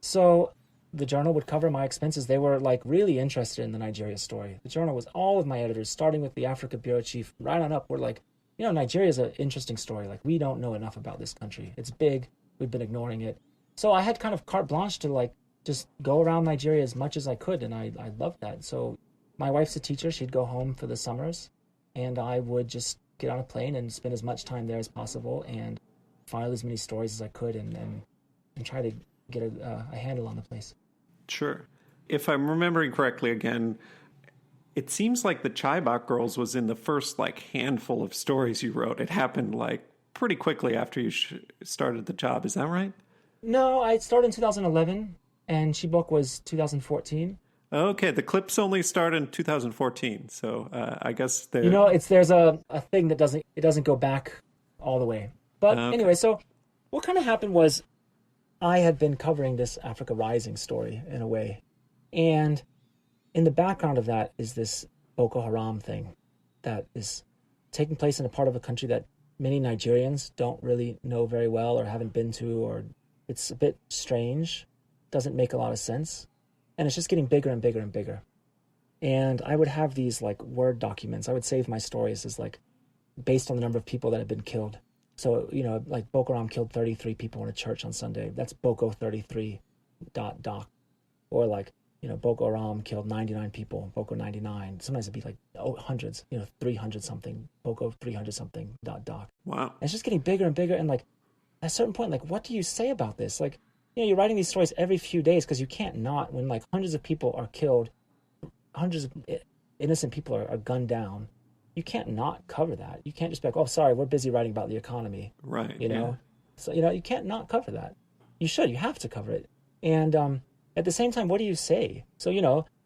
So the Journal would cover my expenses. They were like really interested in the Nigeria story. The Journal was, all of my editors, starting with the Africa bureau chief right on up, were like, Nigeria is an interesting story. Like, we don't know enough about this country. It's big. We've been ignoring it. So I had kind of carte blanche to like just go around Nigeria as much as I could, and I loved that. So my wife's a teacher. She'd go home for the summers, and I would just get on a plane and spend as much time there as possible and file as many stories as I could, and try to get a handle on the place. Sure. If I'm remembering correctly again, it seems like the Chibok Girls was in the first like handful of stories you wrote. It happened like pretty quickly after you started the job. Is that right? No, I started in 2011, and Chibok was 2014. Okay, the clips only started in 2014, so I guess they. There's a thing that doesn't go back all the way. But Okay. anyway, so what kind of happened was I had been covering this Africa Rising story in a way. And in the background of that is this Boko Haram thing that is taking place in a part of a country that many Nigerians don't really know very well or haven't been to, or it's a bit strange, doesn't make a lot of sense. And it's just getting bigger and bigger and bigger. And I would have these like Word documents. I would save my stories as like based on the number of people that had been killed. So, like Boko Haram killed 33 people in a church on Sunday. That's Boko 33 doc. Or like, Boko Haram killed 99 people, Boko 99. Sometimes it'd be like hundreds, 300 something, Boko 300 something doc. Wow. And it's just getting bigger and bigger. And like at a certain point, like, what do you say about this? Like, you're writing these stories every few days because you can't not, when like hundreds of people are killed, hundreds of innocent people are gunned down. You can't not cover that. You can't just be like, oh, sorry, we're busy writing about the economy. Right. Yeah. So, you can't not cover that. You should. You have to cover it. And at the same time, what do you say? So,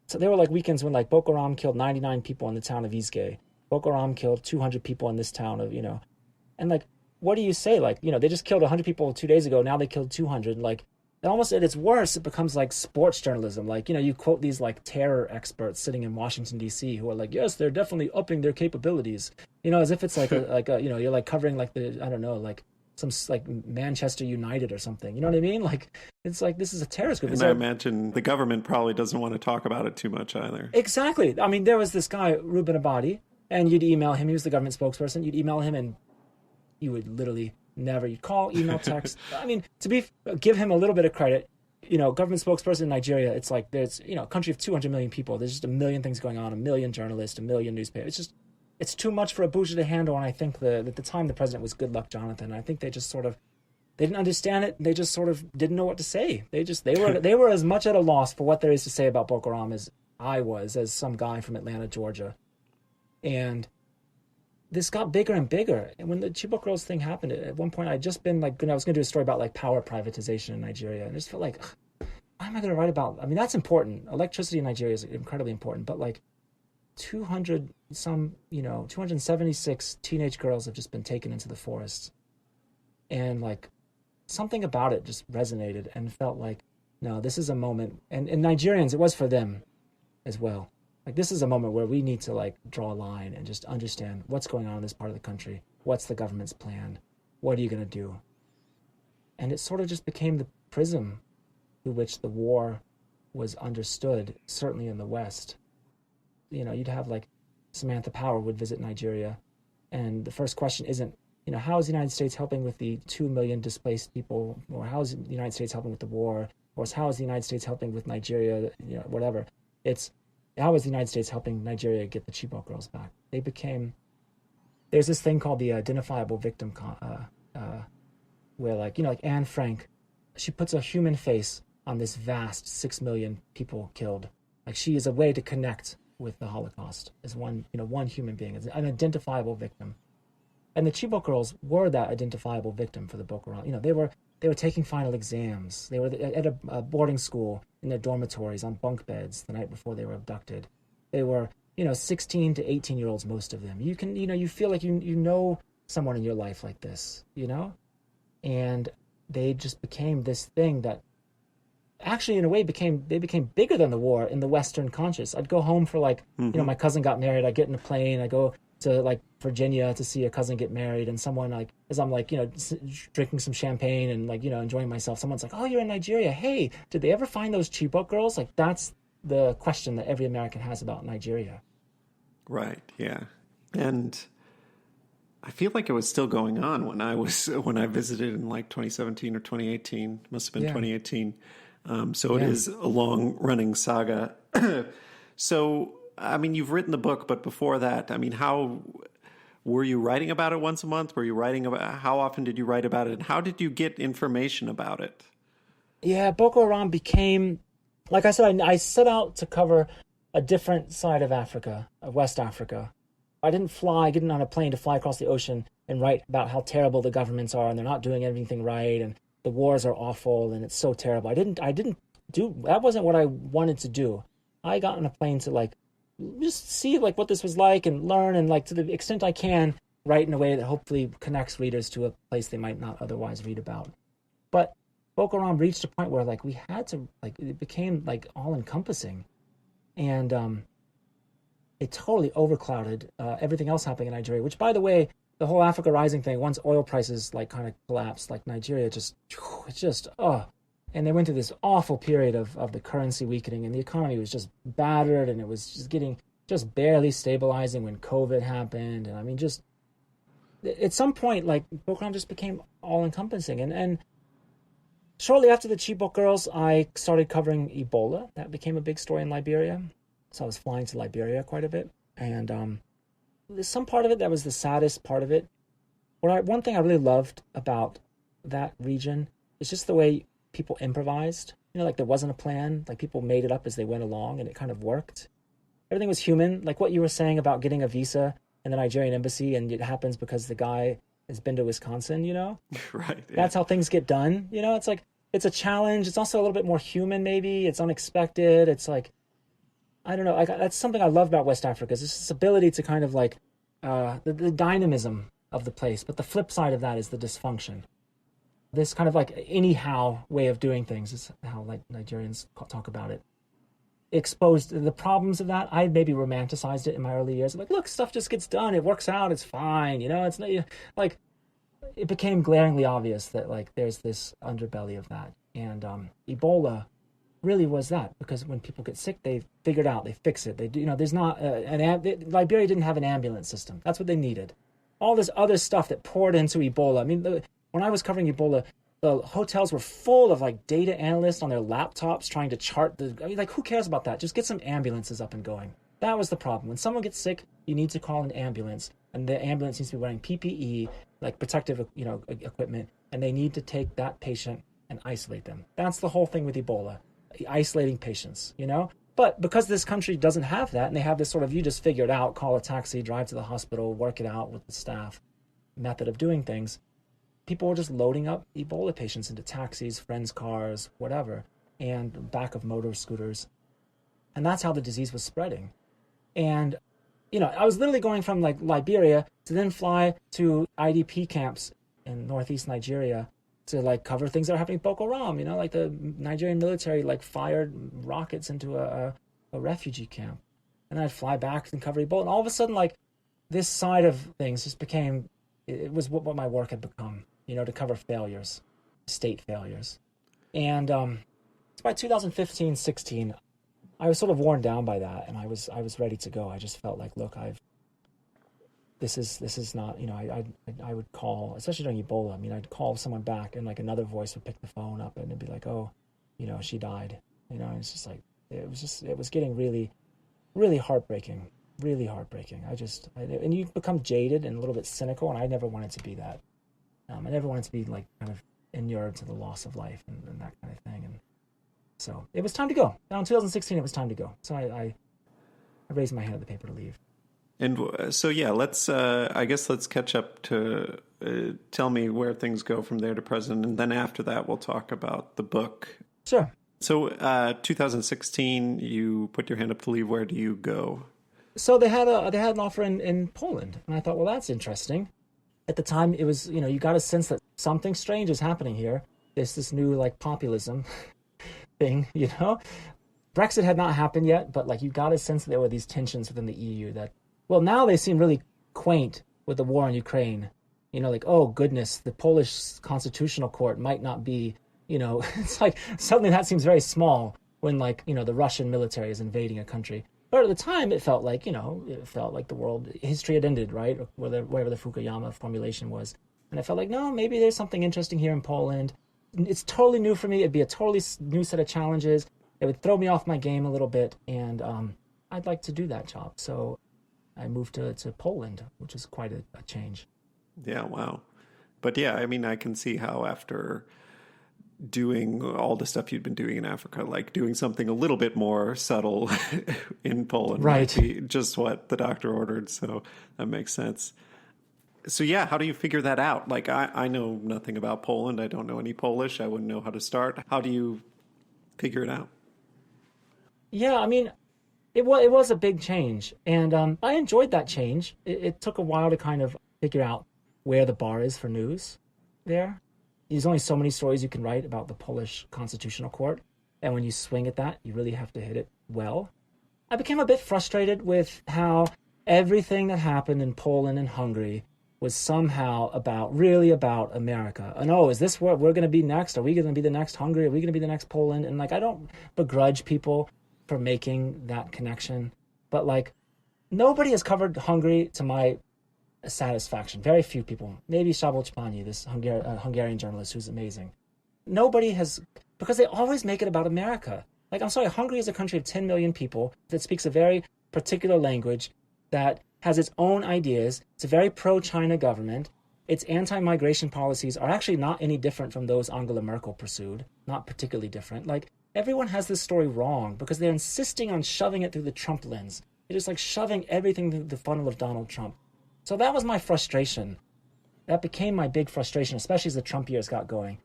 so there were like weekends when like Boko Haram killed 99 people in the town of Isge. Boko Haram killed 200 people in this town of, and like, what do you say? Like, they just killed 100 people 2 days ago. Now they killed 200. Like, almost at its worst, it becomes like sports journalism. Like, you quote these like terror experts sitting in Washington, D.C. who are like, yes, they're definitely upping their capabilities. As if it's like you're like covering like I don't know, like some like Manchester United or something. You know what I mean? Like, it's like, this is a terrorist group. And I imagine the government probably doesn't want to talk about it too much either. Exactly. I mean, there was this guy, Ruben Abadi, and you'd email him. He was the government spokesperson. You'd email him and you would literally never, you'd call, email, text. I mean, give him a little bit of credit, government spokesperson in Nigeria, it's like there's, a country of 200 million people. There's just a million things going on, a million journalists, a million newspapers. It's too much for Abuja to handle. And I think at the time the president was Goodluck Jonathan. I think they just sort of, they didn't understand it. They just sort of didn't know what to say. They were as much at a loss for what there is to say about Boko Haram as I was, as some guy from Atlanta, Georgia. And this got bigger and bigger. And when the Chibok girls thing happened, at one point I'd just been like, I was going to do a story about like power privatization in Nigeria. And I just felt like, why am I going to write about, I mean, that's important. Electricity in Nigeria is incredibly important, but like 276 teenage girls have just been taken into the forests. And like something about it just resonated and felt like, no, this is a moment. And Nigerians, it was for them as well. Like, this is a moment where we need to like draw a line and just understand what's going on in this part of the country. What's the government's plan? What are you going to do? And it sort of just became the prism through which the war was understood, certainly in the West. You'd have like Samantha Power would visit Nigeria, and the first question isn't, how is the United States helping with the 2 million displaced people, or how is the United States helping with the war, or how is the United States helping with Nigeria, whatever. It's, how is the United States helping Nigeria get the Chibok girls back? There's this thing called the identifiable victim, where like Anne Frank, she puts a human face on this vast 6 million people killed. Like, she is a way to connect with the Holocaust as one human being, as an identifiable victim. And the Chibok girls were that identifiable victim for the Boko Haram. They were taking final exams. They were at a boarding school in their dormitories on bunk beds the night before they were abducted. They were, 16 to 18-year-olds, most of them. You can, you feel like you know someone in your life like this, And they just became this thing that actually, in a way, they became bigger than the war in the Western conscious. I'd go home for like, my cousin got married. I get in a plane. I go to like Virginia to see a cousin get married, and someone like, as I'm like, drinking some champagne and like, enjoying myself, someone's like, oh, you're in Nigeria. Hey, did they ever find those Chibok girls? Like, that's the question that every American has about Nigeria. Right. Yeah. And I feel like it was still going on when I visited in like 2017 or 2018, must have been 2018. So it is a long running saga. So, I mean, you've written the book, but before that, I mean, how were you writing about it once a month? Were you writing about, how often did you write about it? And how did you get information about it? Yeah, Boko Haram became, like I said, I set out to cover a different side of Africa, of West Africa. I didn't get on a plane to fly across the ocean and write about how terrible the governments are and they're not doing everything right and the wars are awful and it's so terrible. I didn't do, that wasn't what I wanted to do. I got on a plane to like, just see like what this was like and learn, and like to the extent I can, write in a way that hopefully connects readers to a place they might not otherwise read about. But Boko Haram reached a point where like we had to like it became like all encompassing, and it totally overclouded everything else happening in Nigeria. Which, by the way, the whole Africa Rising thing, once oil prices like kind of collapsed, like Nigeria and they went through this awful period of the currency weakening, and the economy was just battered, and it was just getting just barely stabilizing when COVID happened. And I mean, just at some point, like Boko Haram just became all encompassing. And shortly after the Chibok girls, I started covering Ebola. That became a big story in Liberia. So I was flying to Liberia quite a bit. And there's some part of it that was the saddest part of it. One thing I really loved about that region is just the way people improvised. You know, like there wasn't a plan. Like people made it up as they went along, and it kind of worked. Everything was human. Like what you were saying about getting a visa in the Nigerian embassy, and it happens because the guy has been to Wisconsin, you know? Right. Yeah. That's how things get done. You know, it's like, it's a challenge. It's also a little bit more human, maybe. It's unexpected. It's like, I don't know. That's something I love about West Africa, is this ability to kind of like the dynamism of the place. But the flip side of that is the dysfunction. This kind of like anyhow way of doing things is how like Nigerians talk about it. Exposed the problems of that. I maybe romanticized it in my early years. Like, look, stuff just gets done. It works out. It's fine. You know, it's not like it became glaringly obvious that like there's this underbelly of that. And Ebola really was that, because when people get sick, they figured out, they fix it. They do, you know, there's not Liberia didn't have an ambulance system. That's what they needed. All this other stuff that poured into Ebola. I mean, when I was covering Ebola, the hotels were full of like data analysts on their laptops trying to chart like who cares about that? Just get some ambulances up and going. That was the problem. When someone gets sick, you need to call an ambulance, and the ambulance needs to be wearing PPE, like protective, you know, equipment, and they need to take that patient and isolate them. That's the whole thing with Ebola, isolating patients, you know? But because this country doesn't have that, and they have this sort of, you just figure it out, call a taxi, drive to the hospital, work it out with the staff method of doing things, people were just loading up Ebola patients into taxis, friends' cars, whatever, and back of motor scooters. And that's how the disease was spreading. And, you know, I was literally going from like Liberia to then fly to IDP camps in northeast Nigeria to like cover things that are happening in Boko Haram, you know, like the Nigerian military like fired rockets into a refugee camp. And then I'd fly back and cover Ebola. And all of a sudden, like this side of things just became, it was what my work had become, you know, to cover failures, state failures. And by 2015-16, I was sort of worn down by that, and I was ready to go. I just felt like, look, this is not, you know, I would call, especially during Ebola. I mean, I'd call someone back, and like another voice would pick the phone up, and it'd be like, oh, you know, she died. You know, and it's just like, it was getting really, really heartbreaking, really heartbreaking. And you become jaded and a little bit cynical, and I never wanted to be that. I never wanted to be like kind of inured to the loss of life and that kind of thing. And so it was time to go. Now in 2016, it was time to go. So I raised my hand at the paper to leave. And so, yeah, let's catch up to tell me where things go from there to present. And then after that, we'll talk about the book. Sure. So 2016, you put your hand up to leave. Where do you go? So they had an offer in Poland. And I thought, well, that's interesting. At the time, it was, you know, you got a sense that something strange is happening here. There's this new, like, populism thing, you know? Brexit had not happened yet, but, like, you got a sense that there were these tensions within the EU that, well, now they seem really quaint with the war in Ukraine. You know, like, oh, goodness, the Polish Constitutional Court might not be, you know, it's like suddenly that seems very small when, like, you know, the Russian military is invading a country. But at the time, it felt like, you know, the world, history had ended, right? Wherever the Fukuyama formulation was. And I felt like, no, maybe there's something interesting here in Poland. It's totally new for me. It'd be a totally new set of challenges. It would throw me off my game a little bit. And I'd like to do that job. So I moved to Poland, which is quite a change. Yeah, wow. But yeah, I mean, I can see how after doing all the stuff you'd been doing in Africa, like doing something a little bit more subtle in Poland, right, might be just what the doctor ordered. So that makes sense. So yeah, how do you figure that out? Like I know nothing about Poland. I don't know any Polish. I wouldn't know how to start. How do you figure it out? Yeah, I mean, it was a big change, and I enjoyed that change. It took a while to kind of figure out where the bar is for news there. There's only so many stories you can write about the Polish Constitutional Court. And when you swing at that, you really have to hit it well. I became a bit frustrated with how everything that happened in Poland and Hungary was somehow really about America. And is this where we're going to be next? Are we going to be the next Hungary? Are we going to be the next Poland? And I don't begrudge people for making that connection. But nobody has covered Hungary to my satisfaction. Very few people. Maybe Szabolcs Pányi, this Hungarian journalist who's amazing. Nobody has, because they always make it about America. I'm sorry, Hungary is a country of 10 million people that speaks a very particular language that has its own ideas. It's a very pro-China government. Its anti-migration policies are actually not any different from those Angela Merkel pursued, not particularly different. Everyone has this story wrong because they're insisting on shoving it through the Trump lens. They're just shoving everything through the funnel of Donald Trump. So that was my frustration. That became my big frustration, especially as the Trump years got going.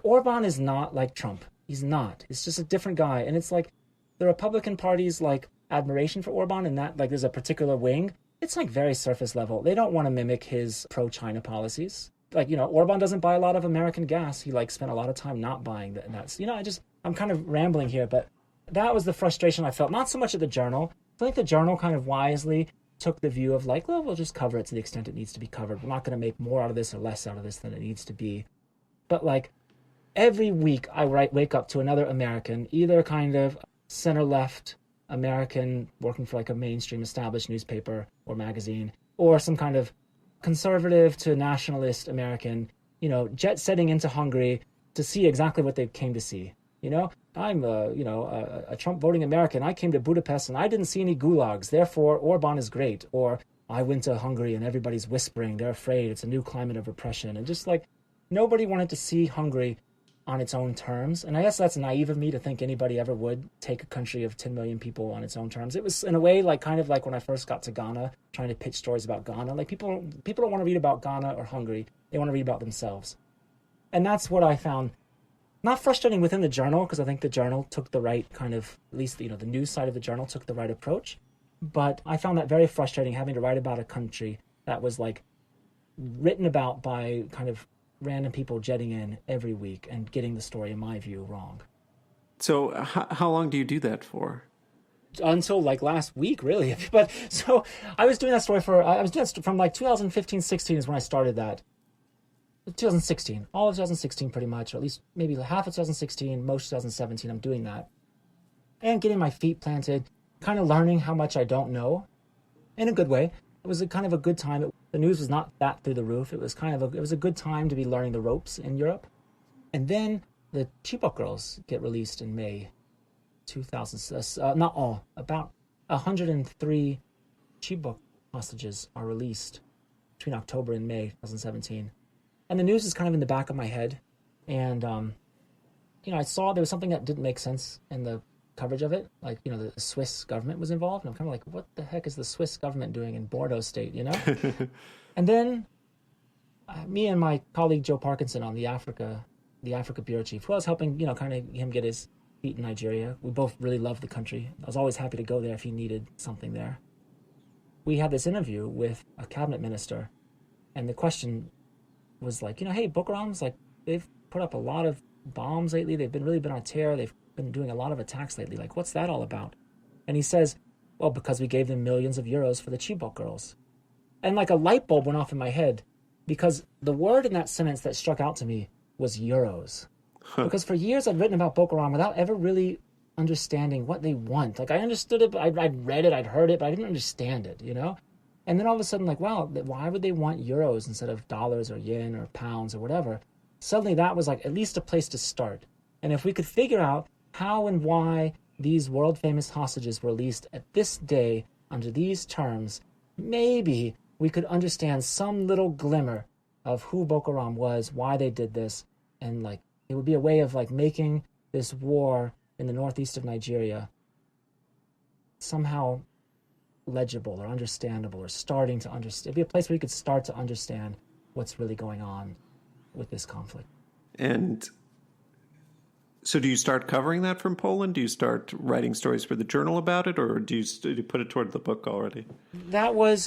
Orban is not like Trump. He's not. It's just a different guy. And it's the Republican Party's admiration for Orban, and that there's a particular wing. It's very surface level. They don't want to mimic his pro-China policies. Orban doesn't buy a lot of American gas. He spent a lot of time not buying that. And that's, I'm kind of rambling here, but that was the frustration I felt. Not so much at the Journal. I think the Journal kind of wisely took the view of we'll just cover it to the extent it needs to be covered. We're not going to make more out of this or less out of this than it needs to be. But every week I wake up to another American, either kind of center-left American working for a mainstream established newspaper or magazine, or some kind of conservative to nationalist American, jet setting into Hungary to see exactly what they came to see. I'm a Trump voting American. I came to Budapest and I didn't see any gulags. Therefore, Orban is great. Or I went to Hungary and everybody's whispering. They're afraid. It's a new climate of repression. And just nobody wanted to see Hungary on its own terms. And I guess that's naive of me to think anybody ever would take a country of 10 million people on its own terms. It was in a way kind of like when I first got to Ghana, trying to pitch stories about Ghana. People don't want to read about Ghana or Hungary. They want to read about themselves. And that's what I found not frustrating within the Journal, because I think the Journal took the right kind of, at least, the news side of the Journal took the right approach. But I found that very frustrating, having to write about a country that was written about by kind of random people jetting in every week and getting the story, in my view, wrong. So how long do you do that for? Until last week, really. But so I was doing that story from 2015-16 is when I started that. 2016, all of 2016 pretty much, or at least maybe half of 2016, most of 2017, I'm doing that. And getting my feet planted, kind of learning how much I don't know, in a good way. It was kind of a good time. The news was not that through the roof. It was a good time to be learning the ropes in Europe. And then the Chibok girls get released in May 2000. Not all, about 103 Chibok hostages are released between October and May 2017. And the news is kind of in the back of my head. And, I saw there was something that didn't make sense in the coverage of it. The Swiss government was involved. And I'm kind of what the heck is the Swiss government doing in Bordeaux State, And then me and my colleague Joe Parkinson on the Africa bureau chief, who I was helping, kind of him get his feet in Nigeria. We both really loved the country. I was always happy to go there if he needed something there. We had this interview with a cabinet minister. And the question was hey, Boko Haram's they've put up a lot of bombs lately. They've really been on tear. They've been doing a lot of attacks lately. What's that all about? And he says, well, because we gave them millions of euros for the Chibok girls. And a light bulb went off in my head, because the word in that sentence that struck out to me was euros. Because for years I'd written about Boko Haram without ever really understanding what they want. I understood it, but I'd read it, I'd heard it, but I didn't understand it, And then all of a sudden, wow, why would they want euros instead of dollars or yen or pounds or whatever? Suddenly that was at least a place to start. And if we could figure out how and why these world-famous hostages were released at this day under these terms, maybe we could understand some little glimmer of who Boko Haram was, why they did this, and it would be a way of making this war in the northeast of Nigeria somehow legible or understandable, or starting to understand. It'd be a place where you could start to understand what's really going on with this conflict. And So do you start covering that from Poland? Do you start writing stories for the journal about it, or do you put it toward the book already? That was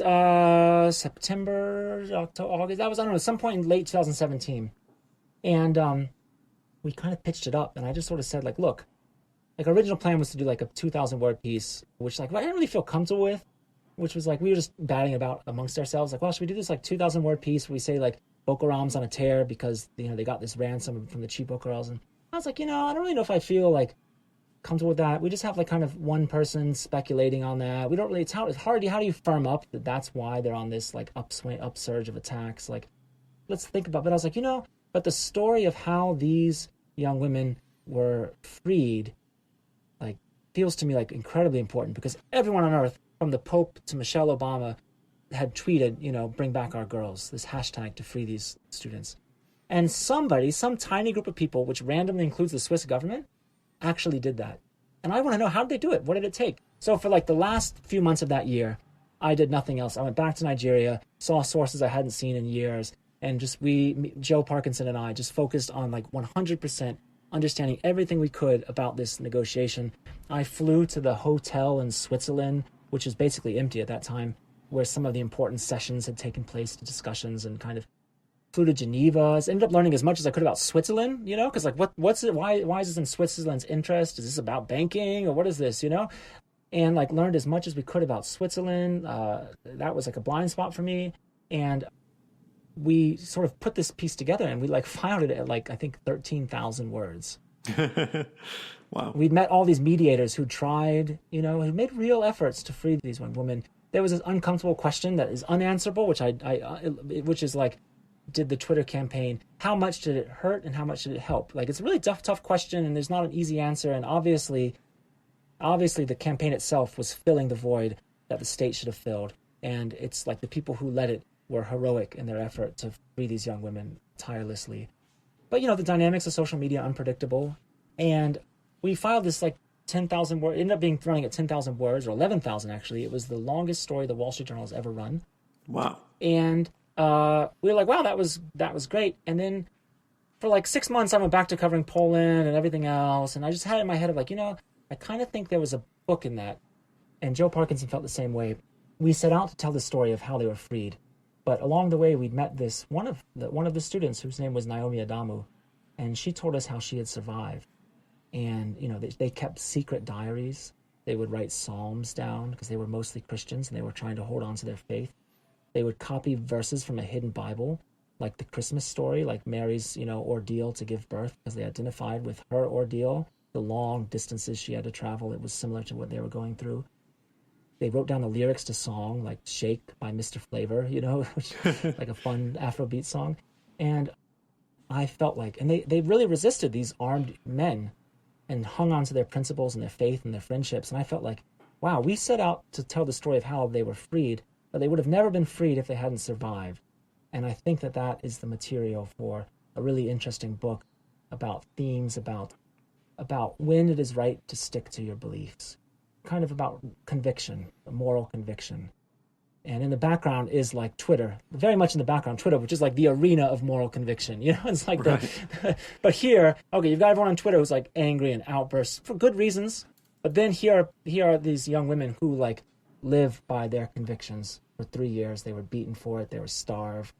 September, October, August. That was, I don't know, some point in late 2017. And we kind of pitched it up, and I just sort of said, like, look, like, our original plan was to do like a 2,000-word piece, which, like, I didn't really feel comfortable with, which was like, we were just batting about amongst ourselves, like, well, should we do this like 2,000-word piece where we say like Boko Haram's on a tear because, you know, they got this ransom from the Chibok girls? And I was like, you know, I don't really know if I feel like comfortable with that. We just have like kind of one person speculating on that. We don't really, it's hard. How do you firm up that that's why they're on this like upsurge of attacks? Like, let's think about, but I was like, you know, but the story of how these young women were freed, like, feels to me like incredibly important, because everyone on earth, from the Pope to Michelle Obama, had tweeted, you know, bring back our girls, this hashtag to free these students. And somebody, some tiny group of people, which randomly includes the Swiss government, actually did that. And I want to know, how did they do it? What did it take? So for like the last few months of that year, I did nothing else. I went back to Nigeria, saw sources I hadn't seen in years, and just Joe Parkinson and I just focused on like 100% understanding everything we could about this negotiation. I flew to the hotel in Switzerland, which was basically empty at that time, where some of the important sessions had taken place, the discussions, and kind of flew to Geneva. I ended up learning as much as I could about Switzerland, you know, because like, what's it? Why is this in Switzerland's interest? Is this about banking, or what is this, you know? And like learned as much as we could about Switzerland. That was like a blind spot for me. And we sort of put this piece together, and we like filed it at like, I think 13,000 words. Wow. We'd met all these mediators who tried, you know, who made real efforts to free these women. There was this uncomfortable question that is unanswerable, which is like, did the Twitter campaign, how much did it hurt and how much did it help? Like, it's a really tough question, and there's not an easy answer. And obviously the campaign itself was filling the void that the state should have filled. And it's like the people who led it were heroic in their effort to free these young women tirelessly. But, you know, the dynamics of social media are unpredictable. And we filed this like 10,000 words, ended up being running at 10,000 words, or 11,000 actually. It was the longest story the Wall Street Journal has ever run. Wow. And we were like, wow, that was great. And then for like 6 months, I went back to covering Poland and everything else. And I just had it in my head of like, you know, I kind of think there was a book in that. And Joe Parkinson felt the same way. We set out to tell the story of how they were freed. But along the way, we'd met this one of the students, whose name was Naomi Adamu. And she told us how she had survived. And, you know, they kept secret diaries. They would write psalms down because they were mostly Christians and they were trying to hold on to their faith. They would copy verses from a hidden Bible, like the Christmas story, like Mary's, you know, ordeal to give birth, because they identified with her ordeal, the long distances she had to travel. It was similar to what they were going through. They wrote down the lyrics to song like Shake by Mr. Flavor, you know, like a fun Afrobeat song. And I felt like, and they really resisted these armed men and hung on to their principles and their faith and their friendships. And I felt like, wow, we set out to tell the story of how they were freed, but they would have never been freed if they hadn't survived. And I think that that is the material for a really interesting book about themes, about when it is right to stick to your beliefs, kind of about conviction, moral conviction. And in the background is like Twitter, very much in the background, Twitter, which is like the arena of moral conviction. You know, it's like right. But here, okay, you've got everyone on Twitter who's like angry and outbursts for good reasons. But then here are these young women who like live by their convictions. For 3 years, they were beaten for it. They were starved,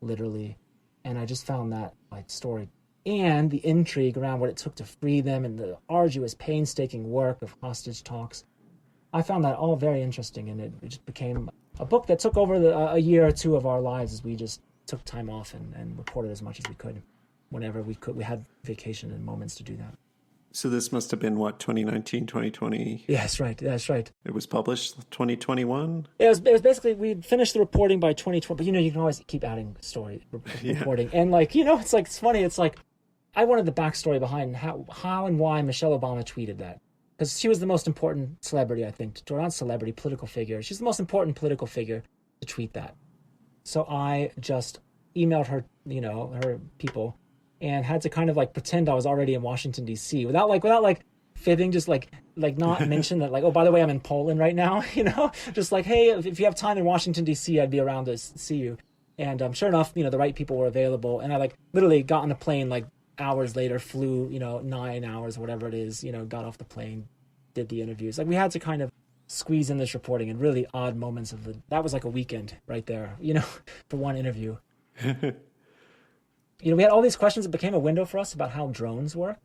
literally. And I just found that like story and the intrigue around what it took to free them and the arduous, painstaking work of hostage talks. I found that all very interesting, and it just became a book that took over a year or two of our lives as we just took time off and reported as much as we could whenever we could. We had vacation and moments to do that. So this must have been, what, 2019, 2020? Yeah, that's right. It was published 2021? It was basically, we'd finished the reporting by 2020, but, you know, you can always keep adding reporting. And, like, you know, it's funny. It's like, I wanted the backstory behind how and why Michelle Obama tweeted that. Because she was the most important celebrity, I think, not celebrity, political figure. She's the most important political figure to tweet that. So I just emailed her, you know, her people, and had to kind of like pretend I was already in Washington, D.C. without fibbing, just like not mention that, like, oh, by the way, I'm in Poland right now, you know, just like, hey, if you have time in Washington, D.C., I'd be around to see you. And sure enough, you know, the right people were available. And I like literally got on the plane like hours later flew, 9 hours, whatever it is, got off the plane, did the interviews. Like we had to kind of squeeze in this reporting in really odd moments that was like a weekend right there, for one interview. We had all these questions. It became a window for us about how drones work.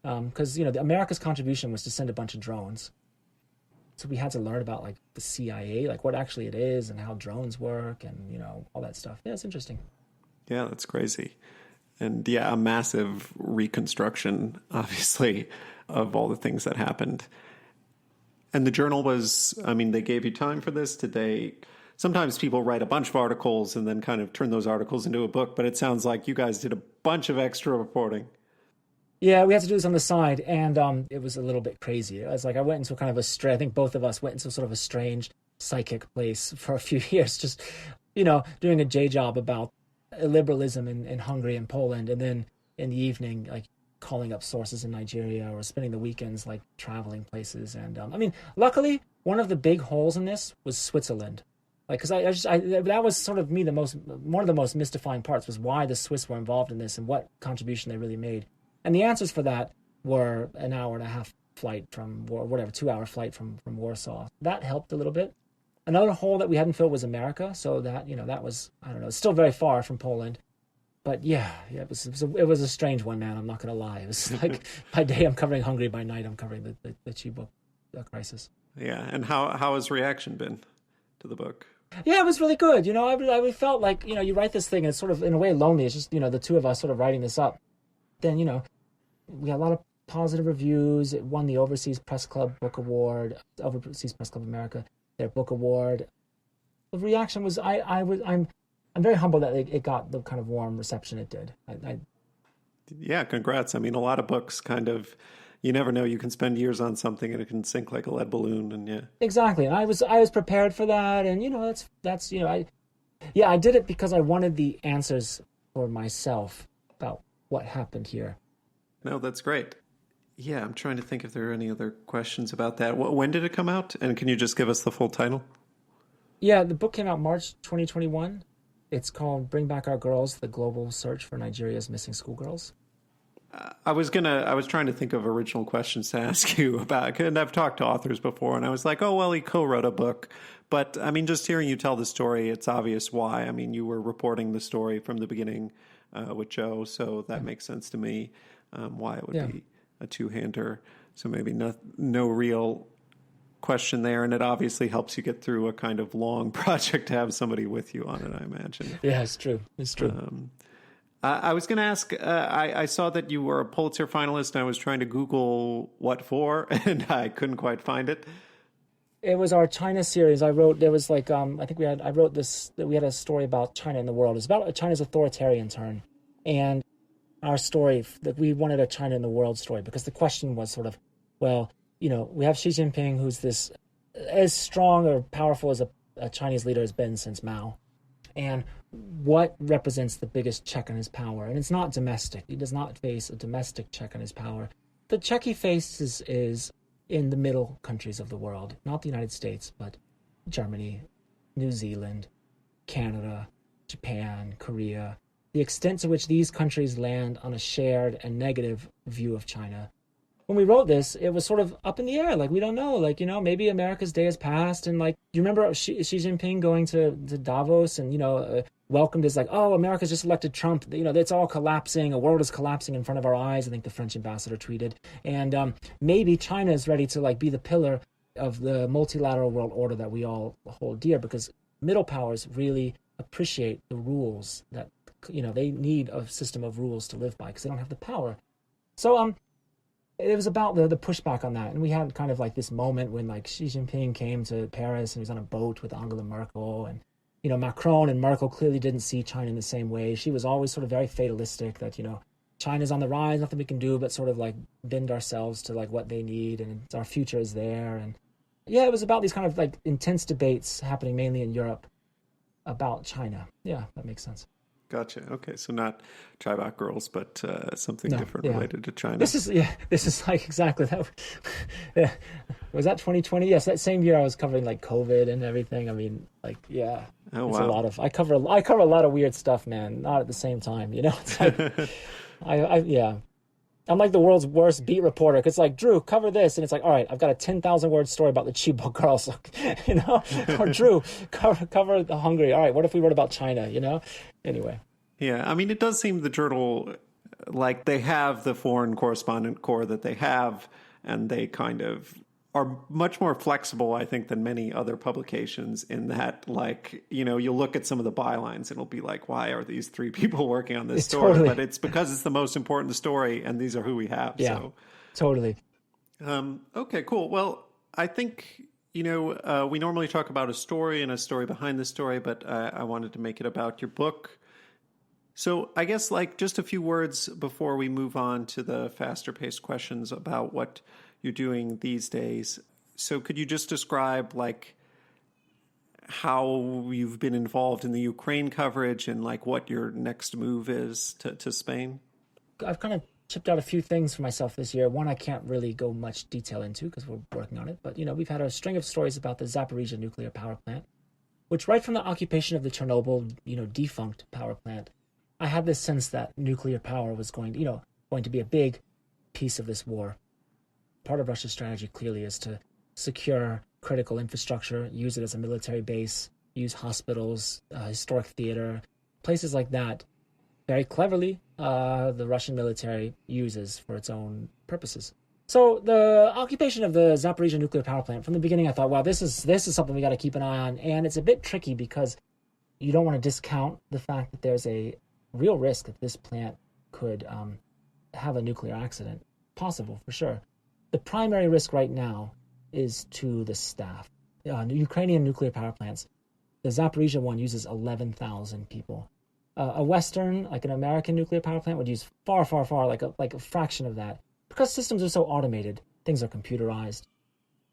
Because, America's contribution was to send a bunch of drones. So we had to learn about like the CIA, like what actually it is and how drones work and, all that stuff. Yeah, it's interesting. Yeah, that's crazy. And yeah, a massive reconstruction, obviously, of all the things that happened. And the journal they gave you time for this? Sometimes people write a bunch of articles and then kind of turn those articles into a book, but it sounds like you guys did a bunch of extra reporting. Yeah, we had to do this on the side, and it was a little bit crazy. It was like I went into kind of I think both of us went into sort of a strange psychic place for a few years, just, doing a J job about liberalism in Hungary and Poland, and then in the evening, like calling up sources in Nigeria or spending the weekends like traveling places. And luckily, one of the big holes in this was Switzerland. Like, because that was sort of one of the most mystifying parts was why the Swiss were involved in this and what contribution they really made. And the answers for that were an hour and a half flight from, or whatever, 2-hour flight from Warsaw. That helped a little bit. Another hole that we hadn't filled was America. So that, that was, I don't know, it's still very far from Poland. But yeah, it was a strange one, man. I'm not going to lie. It was like by day I'm covering Hungary, by night I'm covering the Chibok crisis. Yeah. And how has reaction been to the book? Yeah, it was really good. I felt like, you write this thing and it's sort of in a way lonely. It's just, the two of us sort of writing this up. Then, we got a lot of positive reviews. It won the Overseas Press Club Book Award, Overseas Press Club America, their book award. The reaction was, I'm very humbled that it got the kind of warm reception it did. Yeah, congrats. A lot of books kind of, you never know. You can spend years on something and it can sink like a lead balloon. And yeah, exactly. And I was prepared for that. And I did it because I wanted the answers for myself about what happened here. No, that's great. Yeah, I'm trying to think if there are any other questions about that. When did it come out? And can you just give us the full title? Yeah, the book came out March 2021. It's called Bring Back Our Girls, The Global Search for Nigeria's Missing Schoolgirls. I was trying to think of original questions to ask you about, and I've talked to authors before, and I was like, oh, well, he co-wrote a book. But, just hearing you tell the story, it's obvious why. You were reporting the story from the beginning with Joe, so that makes sense to me, why it would be a two-hander. So maybe no real question there, and it obviously helps you get through a kind of long project to have somebody with you on it, I imagine. Yeah, it's true. I was going to ask, I saw that you were a Pulitzer finalist, and I was trying to Google what for, and I couldn't quite find it. It was our China series. I wrote a story about China in the world. It's about China's authoritarian turn. And our story, that we wanted a China in the world story, because the question was sort of, well, we have Xi Jinping, who's this as strong or powerful as a Chinese leader has been since Mao. And what represents the biggest check on his power? And it's not domestic. He does not face a domestic check on his power. The check he faces is in the middle countries of the world, not the United States, but Germany, New Zealand, Canada, Japan, Korea. The extent to which these countries land on a shared and negative view of China. When we wrote this, it was sort of up in the air. Like, we don't know. Like, maybe America's day has passed. And, like, you remember Xi Jinping going to Davos and, welcomed as like, oh, America's just elected Trump. It's all collapsing. A world is collapsing in front of our eyes, I think the French ambassador tweeted. And maybe China is ready to, like, be the pillar of the multilateral world order that we all hold dear, because middle powers really appreciate the rules that, they need a system of rules to live by because they don't have the power. So, it was about the pushback on that. And we had kind of like this moment when like Xi Jinping came to Paris and he was on a boat with Angela Merkel, and, Macron and Merkel clearly didn't see China in the same way. She was always sort of very fatalistic that, China's on the rise, nothing we can do but sort of like bend ourselves to like what they need, and our future is there. And yeah, it was about these kind of like intense debates happening mainly in Europe about China. Yeah, that makes sense. Gotcha. Okay, so not Chibok girls, but something different related to China. This is like exactly that. Yeah. Was that 2020? Yes, that same year I was covering like COVID and everything. Oh, it's wow. I cover a lot of weird stuff, man. Not at the same time, It's like, Yeah. I'm like the world's worst beat reporter. 'Cause it's like, Drew, cover this. And it's like, all right, I've got a 10,000 word story about the Chibok girls, you know? Or Drew, cover the Hungary. All right, what if we wrote about China, you know? Anyway. Yeah, I mean, it does seem the journal, like they have the foreign correspondent corps that they have, and they kind of are much more flexible, I think, than many other publications in that, like, you know, you'll look at some of the bylines and it'll be like, why are these three people working on this story? Totally. But it's because it's the most important story, and these are who we have. Yeah, So, totally. okay, cool. Well, I think, you know, we normally talk about a story and a story behind the story, but I wanted to make it about your book. So I guess like just a few words before we move on to the faster paced questions about what you're doing these days. So could you just describe like how you've been involved in the Ukraine coverage and like what your next move is to Spain? I've kind of chipped out a few things for myself this year. One I can't really go much detail into because we're working on it. But, you know, we've had a string of stories about the Zaporizhia nuclear power plant, which right from the occupation of the Chernobyl, you know, defunct power plant, I had this sense that nuclear power was going to be a big piece of this war. Part of Russia's strategy clearly is to secure critical infrastructure, use it as a military base, use hospitals, historic theater, places like that. Very cleverly, the Russian military uses for its own purposes. So the occupation of the Zaporizhia nuclear power plant, from the beginning I thought, wow, this is something we got to keep an eye on. And it's a bit tricky because you don't want to discount the fact that there's a real risk that this plant could have a nuclear accident. Possible, for sure. The primary risk right now is to the staff. Ukrainian nuclear power plants, the Zaporizhia one uses 11,000 people. A Western, like an American nuclear power plant, would use far, like a fraction of that. Because systems are so automated, things are computerized.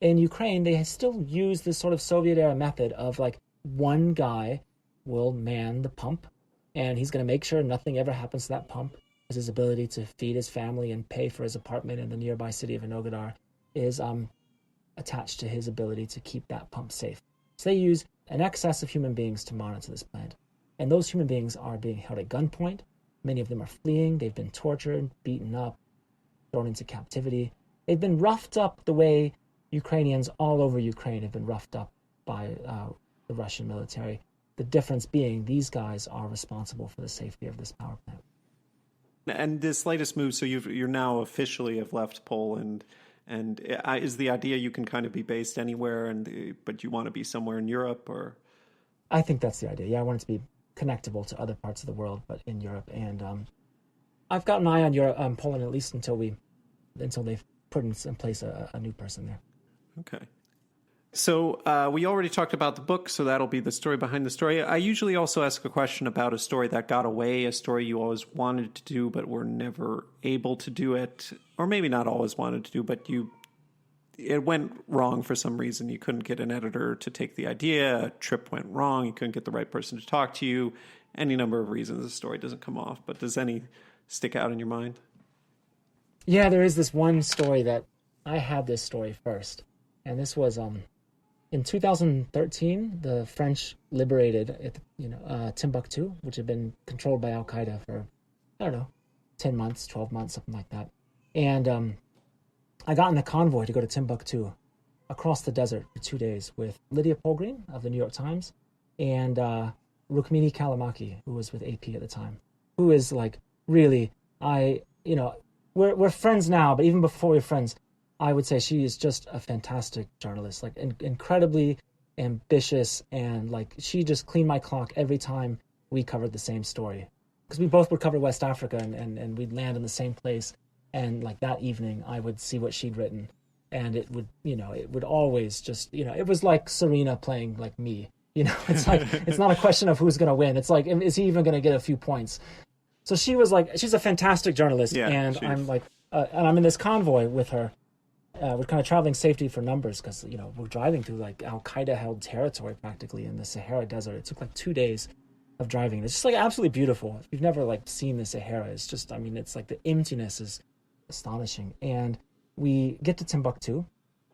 In Ukraine, they still use this sort of Soviet-era method of like one guy will man the pump, and he's going to make sure nothing ever happens to that pump. His ability to feed his family and pay for his apartment in the nearby city of Inogadar is attached to his ability to keep that pump safe. So they use an excess of human beings to monitor this plant. And those human beings are being held at gunpoint. Many of them are fleeing. They've been tortured, beaten up, thrown into captivity. They've been roughed up the way Ukrainians all over Ukraine have been roughed up by the Russian military. The difference being these guys are responsible for the safety of this power plant. And this latest move, so you're now officially have left Poland, and is the idea you can kind of be based anywhere, but you want to be somewhere in Europe, or? I think that's the idea. Yeah, I want it to be connectable to other parts of the world, but in Europe. And I've got an eye on Europe, Poland, at least until they've put in place a new person there. Okay. So we already talked about the book, so that'll be the story behind the story. I usually also ask a question about a story that got away, a story you always wanted to do but were never able to do it, or maybe not always wanted to do, but it went wrong for some reason. You couldn't get an editor to take the idea, a trip went wrong, you couldn't get the right person to talk to you, any number of reasons the story doesn't come off. But does any stick out in your mind? Yeah, there is this one story that I had this story first, and this was in 2013, the French liberated, Timbuktu, which had been controlled by Al Qaeda for, 10 months, 12 months, something like that. And I got in a convoy to go to Timbuktu across the desert for 2 days with Lydia Polgreen of the New York Times and Rukmini Kalamaki, who was with AP at the time, who is like really, we're friends now, but even before we were friends, I would say she is just a fantastic journalist, like incredibly ambitious, and like she just cleaned my clock every time we covered the same story. Because we both would cover West Africa and we'd land in the same place. And like that evening, I would see what she'd written. And it would always just, it was like Serena playing like me. It's like, it's not a question of who's going to win. It's like, is he even going to get a few points? So she was like, she's a fantastic journalist. Yeah, and I'm like, and I'm in this convoy with her. We're kind of traveling safety for numbers because, we're driving through like Al Qaeda held territory practically in the Sahara Desert. It took like 2 days of driving. It's just like absolutely beautiful. If you've never like seen the Sahara, it's just, it's like the emptiness is astonishing. And we get to Timbuktu,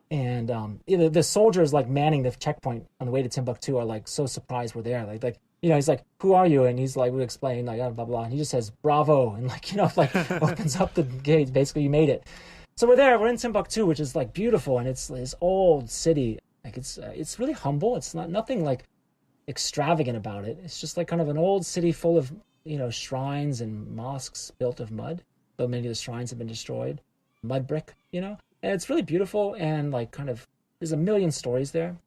and the soldiers like manning the checkpoint on the way to Timbuktu are like so surprised we're there. Like he's like, who are you? And he's like, we explain, like, blah, blah, blah. And he just says, bravo. And like, like opens up the gate. Basically, you made it. So we're in Timbuktu, which is like beautiful. And it's this old city. Like it's really humble. It's nothing like extravagant about it. It's just like kind of an old city full of, shrines and mosques built of mud, though many of the shrines have been destroyed. Mud brick, and it's really beautiful. And like kind of, there's a million stories there.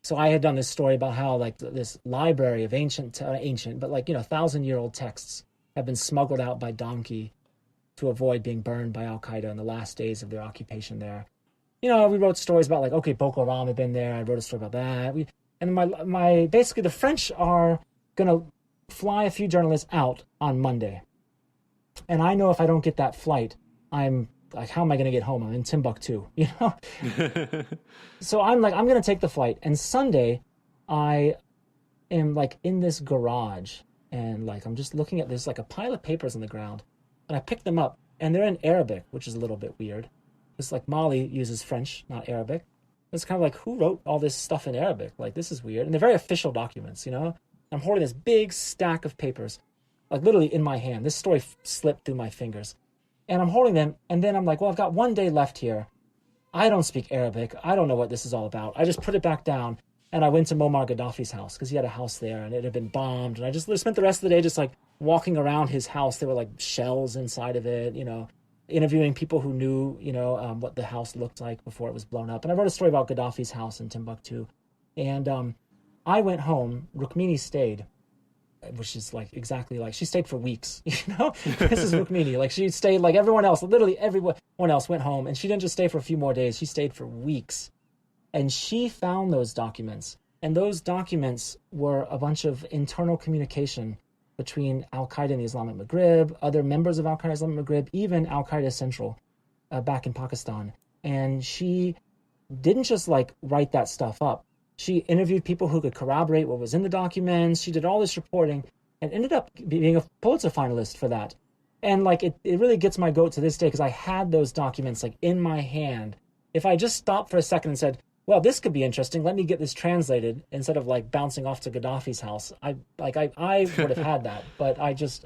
So I had done this story about how like this library of ancient, but like, 1,000-year-old texts have been smuggled out by donkey to avoid being burned by Al-Qaeda in the last days of their occupation there. We wrote stories about like, okay, Boko Haram had been there. I wrote a story about that. And basically the French are going to fly a few journalists out on Monday. And I know if I don't get that flight, I'm like, how am I going to get home? I'm in Timbuktu, So I'm like, I'm going to take the flight. And Sunday, I am like in this garage and like, I'm just looking at this, like a pile of papers on the ground. And I pick them up and they're in Arabic, which is a little bit weird. It's like Mali uses French, not Arabic. It's kind of like, who wrote all this stuff in Arabic? Like, this is weird. And they're very official documents, I'm holding this big stack of papers, like literally in my hand. This story slipped through my fingers. And I'm holding them, and then I'm like, well, I've got one day left here. I don't speak Arabic. I don't know what this is all about. I just put it back down, and I went to Muammar Gaddafi's house, because he had a house there, and it had been bombed. And I just spent the rest of the day just, like, walking around his house. There were, like, shells inside of it, interviewing people who knew, what the house looked like before it was blown up. And I wrote a story about Gaddafi's house in Timbuktu. And I went home. Rukmini stayed, which is like exactly like she stayed for weeks, This is Rukmini. Like she stayed like everyone else, literally everyone else went home, and she didn't just stay for a few more days. She stayed for weeks, and she found those documents, and those documents were a bunch of internal communication between Al-Qaeda and the Islamic Maghreb, other members of Al-Qaeda Islamic Maghreb, even Al-Qaeda Central back in Pakistan. And she didn't just like write that stuff up. She interviewed people who could corroborate what was in the documents. She did all this reporting and ended up being a Pulitzer finalist for that. And like it really gets my goat to this day because I had those documents like in my hand. If I just stopped for a second and said, well, this could be interesting, let me get this translated, instead of like bouncing off to Gaddafi's house, I would have had that. But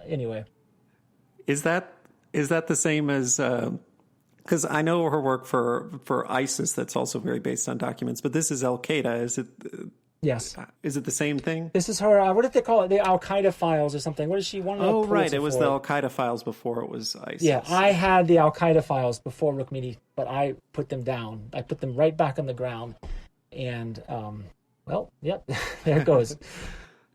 anyway. Is that the same as... Because I know her work for ISIS, that's also very based on documents, but this is Al-Qaeda. Is it? Yes. Is it the same thing? This is her, what did they call it? The Al-Qaeda files or something. What is she? Oh, right. It was the Al-Qaeda files before it was ISIS. Yeah, I had the Al-Qaeda files before Rukmini, but I put them down. I put them right back on the ground. And, well, yep, there it goes.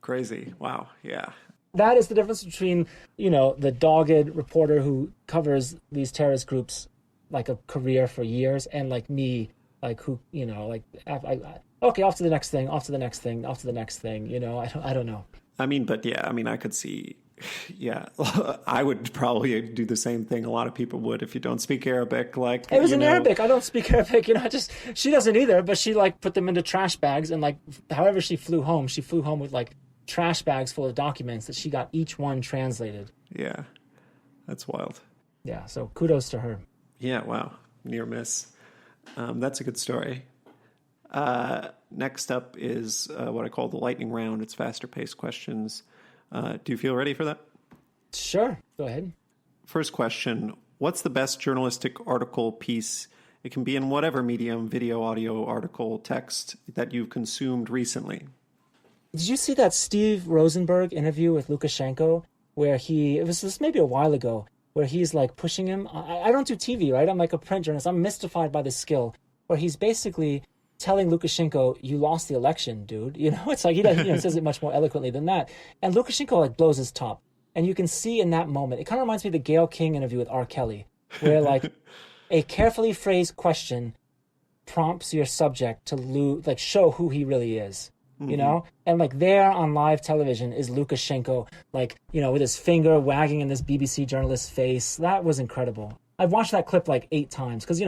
Crazy. Wow. Yeah. That is the difference between, the dogged reporter who covers these terrorist groups like a career for years, and like me, like who, okay, off to the next thing, off to the next thing, off to the next thing, I don't know. I could see, I would probably do the same thing a lot of people would if you don't speak Arabic. Like it was in Arabic. I don't speak Arabic, she doesn't either, but she like put them into trash bags, and like however she flew home with like trash bags full of documents that she got each one translated. Yeah, that's wild. Yeah, so kudos to her. Yeah, wow. Near miss. That's a good story. Next up is what I call the lightning round. It's faster paced questions. Do you feel ready for that? Sure. Go ahead. First question. What's the best journalistic article, piece? It can be in whatever medium, video, audio, article, text, that you've consumed recently. Did you see that Steve Rosenberg interview with Lukashenko where it was this maybe a while ago, where he's like pushing him? I don't do TV, right? I'm like a print journalist. I'm mystified by this skill where he's basically telling Lukashenko, you lost the election, dude. It's like he says it much more eloquently than that. And Lukashenko like blows his top. And you can see in that moment, it kind of reminds me of the Gayle King interview with R. Kelly, where like a carefully phrased question prompts your subject to show who he really is. And like there on live television is Lukashenko, like, with his finger wagging in this BBC journalist's face. That was incredible. I've watched that clip like 8 times because,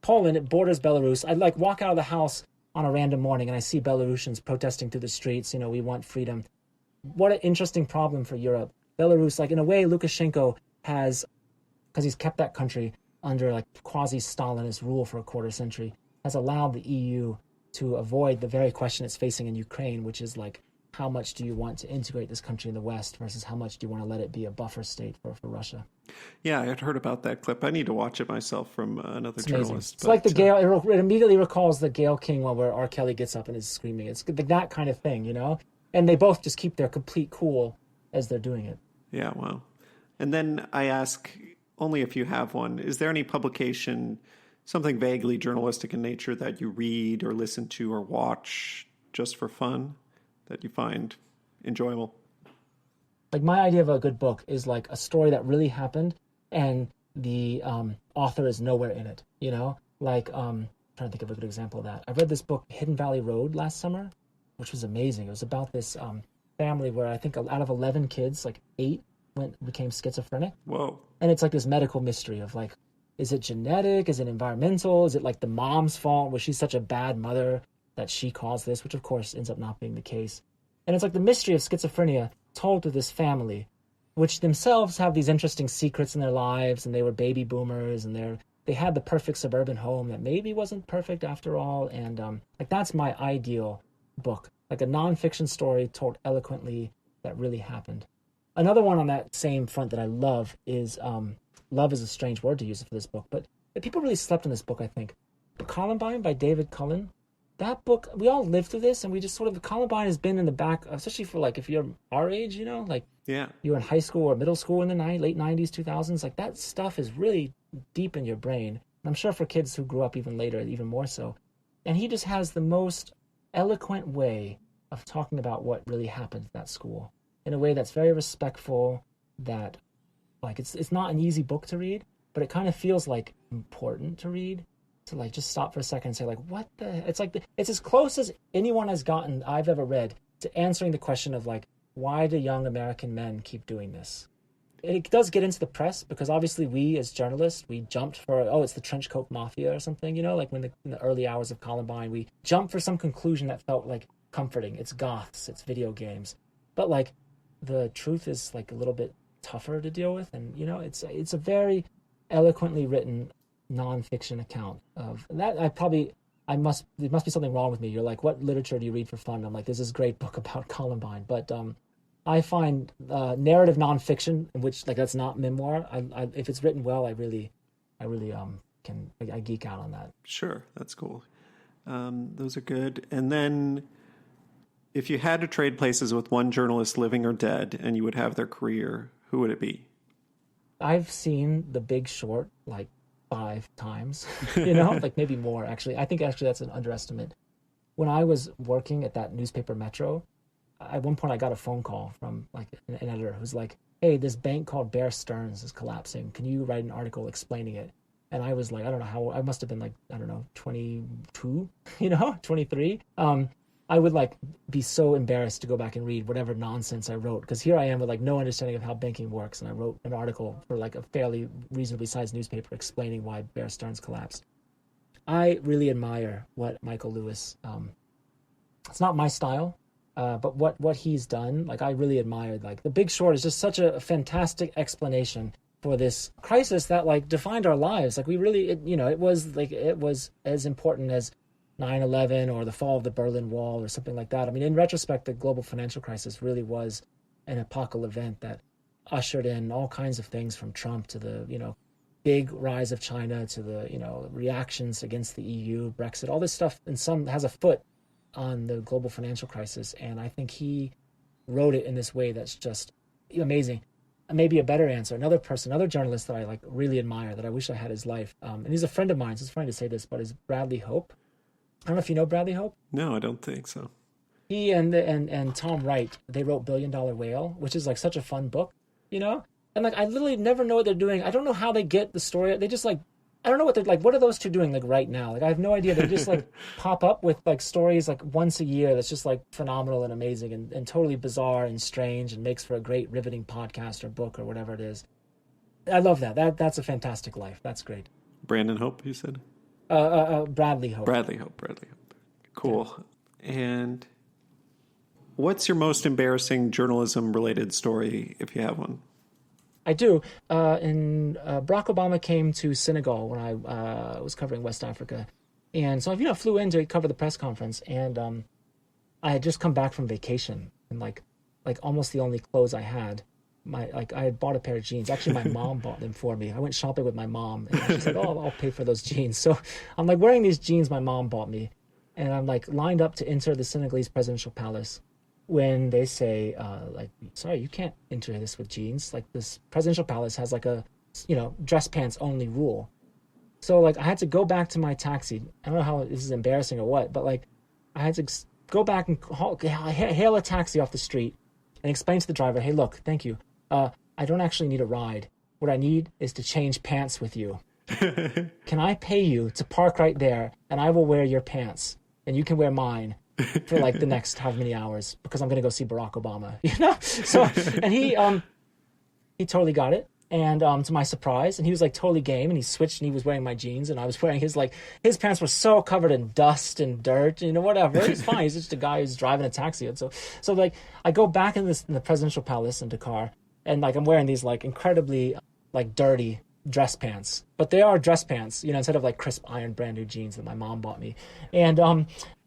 Poland, it borders Belarus. I'd like walk out of the house on a random morning and I see Belarusians protesting through the streets. We want freedom. What an interesting problem for Europe. Belarus, like in a way, Lukashenko has, because he's kept that country under like quasi-Stalinist rule for a quarter century, has allowed the EU to avoid the very question it's facing in Ukraine, which is like, how much do you want to integrate this country in the West versus how much do you want to let it be a buffer state for Russia? Yeah, I had heard about that clip. I need to watch it myself from another journalist. It's like the Gayle, it immediately recalls the Gayle King one where R. Kelly gets up and is screaming. It's that kind of thing, you know? And they both just keep their complete cool as they're doing it. Yeah, wow. And then I ask, only if you have one, is there any publication, something vaguely journalistic in nature that you read or listen to or watch just for fun that you find enjoyable? Like my idea of a good book is like a story that really happened and the author is nowhere in it, you know? Like, I'm trying to think of a good example of that. I read this book, Hidden Valley Road, last summer, which was amazing. It was about this family where I think out of 11 kids, like 8 became schizophrenic. Whoa. And it's like this medical mystery of like, is it genetic? Is it environmental? Is it like the mom's fault? Was she such a bad mother that she caused this? Which of course ends up not being the case. And it's like the mystery of schizophrenia told to this family, which themselves have these interesting secrets in their lives, and they were baby boomers, and they had the perfect suburban home that maybe wasn't perfect after all. And like that's my ideal book, like a nonfiction story told eloquently that really happened. Another one on that same front that I love is love is a strange word to use for this book, but people really slept in this book, I think. Columbine by David Cullen. That book, we all lived through this, and we just sort of, Columbine has been in the back, especially for like, if you're our age, you know, like yeah, you were in high school or middle school in the late 90s, 2000s, like that stuff is really deep in your brain. And I'm sure for kids who grew up even later, even more so. And he just has the most eloquent way of talking about what really happened at that school in a way that's very respectful, that like it's not an easy book to read, but it kind of feels like important to read. To like just stop for a second and say like, what the, it's like, it's as close as anyone has gotten, I've ever read, to answering the question of like, why do young American men keep doing this? It does get into the press because obviously we as journalists, we jumped for, it's the trench coat mafia or something, you know, like in the early hours of Columbine, we jumped for some conclusion that felt like comforting. It's goths, it's video games. But like the truth is like a little bit tougher to deal with. And, you know, it's a very eloquently written nonfiction account of that. There must be something wrong with me. You're like, what literature do you read for fun? I'm like, there's this great book about Columbine. But I find narrative nonfiction, which like that's not memoir. I if it's written well, I really I geek out on that. Sure, that's cool. Those are good. And then, if you had to trade places with one journalist, living or dead, and you would have their career, who would it be? I've seen The Big Short like 5 times, you know, like maybe more actually. I think actually that's an underestimate. When I was working at that newspaper Metro, at one point I got a phone call from like an editor who's like, hey, this bank called Bear Stearns is collapsing. Can you write an article explaining it? And I was like, I don't know how, I must have been like, I don't know, 22, you know, 23. I would like be so embarrassed to go back and read whatever nonsense I wrote, because here I am with like no understanding of how banking works, and I wrote an article for like a fairly reasonably sized newspaper explaining why Bear Stearns collapsed. I really admire what Michael Lewis. It's not my style, but what he's done, like I really admired. Like The Big Short is just such a fantastic explanation for this crisis that like defined our lives. Like we really, it was as important as 9/11 or the fall of the Berlin Wall or something like that. I mean, in retrospect, the global financial crisis really was an epochal event that ushered in all kinds of things, from Trump to the, big rise of China to the, reactions against the EU, Brexit, all this stuff, and some has a foot on the global financial crisis. And I think he wrote it in this way that's just amazing. Maybe a better answer, another journalist that I like really admire, that I wish I had his life. And he's a friend of mine, so it's funny to say this, but is Bradley Hope. I don't know if you know Bradley Hope. No, I don't think so. He and Tom Wright, they wrote Billion Dollar Whale, which is like such a fun book, And like I literally never know what they're doing. I don't know how they get the story. They just like, I don't know what they're like. What are those two doing like right now? Like I have no idea. They just like pop up with like stories like once a year that's just like phenomenal and amazing and totally bizarre and strange and makes for a great riveting podcast or book or whatever it is. I love that. That's a fantastic life. That's great. Brandon Hope, you said? Bradley Hope. Bradley Hope. Cool. Yeah. And what's your most embarrassing journalism-related story, if you have one? I do. Barack Obama came to Senegal when I was covering West Africa. And so I flew in to cover the press conference. And I had just come back from vacation. and like almost the only clothes I had. I had bought a pair of jeans. Actually, my mom bought them for me. I went shopping with my mom, and she said, "Oh, I'll pay for those jeans." So I'm like wearing these jeans my mom bought me, and I'm like lined up to enter the Senegalese presidential palace, when they say, sorry, you can't enter this with jeans. Like, this presidential palace has like a, dress pants only rule. So like I had to go back to my taxi. I don't know how this is embarrassing or what, but like I had to go back and hail a taxi off the street and explain to the driver, "Hey, look, thank you. I don't actually need a ride. What I need is to change pants with you. Can I pay you to park right there, and I will wear your pants, and you can wear mine for like the next how many hours, because I'm going to go see Barack Obama." So, and he totally got it. And to my surprise, and he was like totally game, and he switched, and he was wearing my jeans, and I was wearing his his pants were so covered in dust and dirt, whatever. It's fine. He's just a guy who's driving a taxi. And so like I go back in the presidential palace in Dakar, and like I'm wearing these like incredibly like dirty dress pants, but they are dress pants, instead of like crisp iron brand new jeans that my mom bought me. And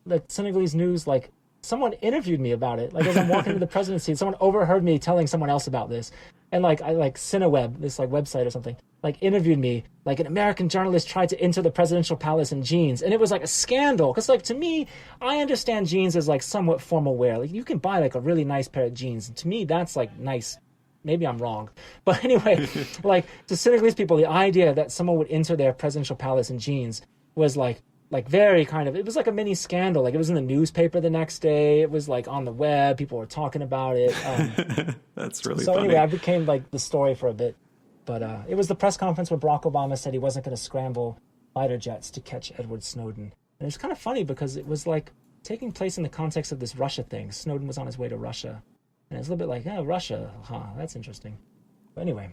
the Senegalese news, like someone interviewed me about it. Like as I'm walking to the presidency, someone overheard me telling someone else about this. And like Cineweb, this like website or something, like interviewed me, like an American journalist tried to enter the presidential palace in jeans. And it was like a scandal. Cause like to me, I understand jeans as like somewhat formal wear. Like you can buy like a really nice pair of jeans. And to me, that's like nice. Maybe I'm wrong. But anyway, like to Senegalese people, the idea that someone would enter their presidential palace in jeans was like very kind of, it was like a mini scandal. Like it was in the newspaper the next day. It was like on the web. People were talking about it. That's really so funny. Anyway, I became like the story for a bit. But it was the press conference where Barack Obama said he wasn't going to scramble fighter jets to catch Edward Snowden. And it's kind of funny because it was like taking place in the context of this Russia thing. Snowden was on his way to Russia. And it's a little bit like, oh, Russia, that's interesting. But anyway.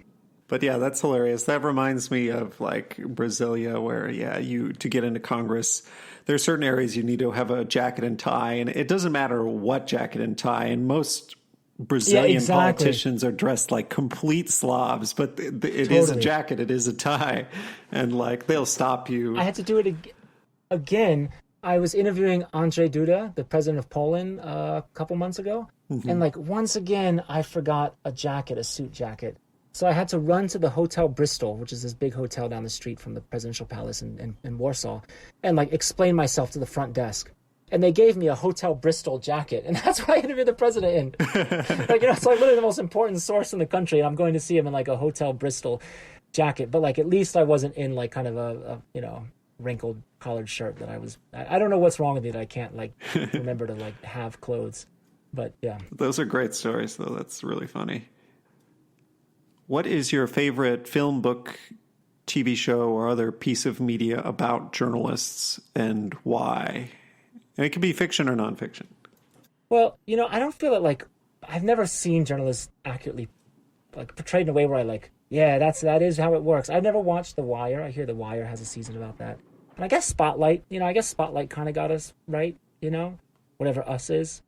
But yeah, that's hilarious. That reminds me of like Brasilia, where to get into Congress, there are certain areas you need to have a jacket and tie, and it doesn't matter what jacket and tie. And most Brazilian politicians are dressed like complete slobs, but it is a jacket, it is a tie, and like they'll stop you. I had to do it again. I was interviewing Andrzej Duda, the president of Poland, a couple months ago, and like once again I forgot a suit jacket. So I had to run to the Hotel Bristol, which is this big hotel down the street from the presidential palace in Warsaw, and like explain myself to the front desk. And they gave me a Hotel Bristol jacket, and that's what I interviewed the president in. It's like literally the most important source in the country, and I'm going to see him in like a Hotel Bristol jacket. But like at least I wasn't in like kind of a wrinkled collared shirt that I was. I don't know what's wrong with me that I can't like remember to like have clothes. But yeah, those are great stories though. That's really funny. What is your favorite film, book, TV show, or other piece of media about journalists, and why? And it can be fiction or nonfiction. Well, I don't feel that like I've never seen journalists accurately like portrayed in a way where I like, yeah, that is how it works. I've never watched The Wire. I hear The Wire has a season about that. And I guess Spotlight, Spotlight kind of got us right, whatever Us is.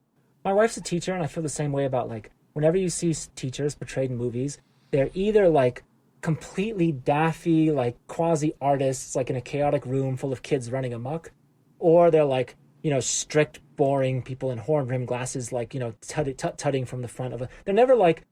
My wife's a teacher, and I feel the same way about like whenever you see teachers portrayed in movies, they're either like completely daffy, like quasi artists, like in a chaotic room full of kids running amok, or they're like, strict, boring people in horn-rimmed glasses, like, tutting from the front of a. They're never like,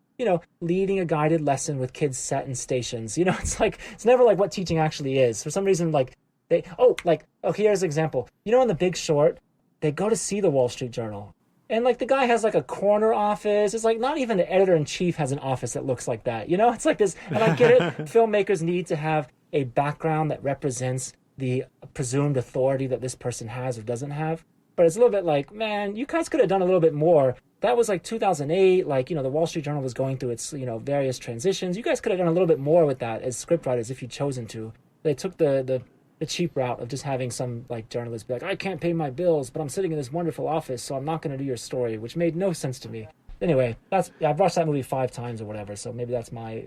leading a guided lesson with kids set in stations. It's like it's never like what teaching actually is. For some reason, like here's an example. In The Big Short, they go to see the Wall Street Journal. And like the guy has like a corner office. It's like not even the editor-in-chief has an office that looks like that. It's like this. And I get it. Filmmakers need to have a background that represents the presumed authority that this person has or doesn't have. But it's a little bit like, man, you guys could have done a little bit more. That was like 2008. Like, the Wall Street Journal was going through its, various transitions. You guys could have done a little bit more with that as scriptwriters if you'd chosen to. They took the cheap route of just having some like journalist be like, I can't pay my bills, but I'm sitting in this wonderful office, so I'm not going to do your story, which made no sense to me. Anyway, I've watched that movie 5 times or whatever, so maybe that's my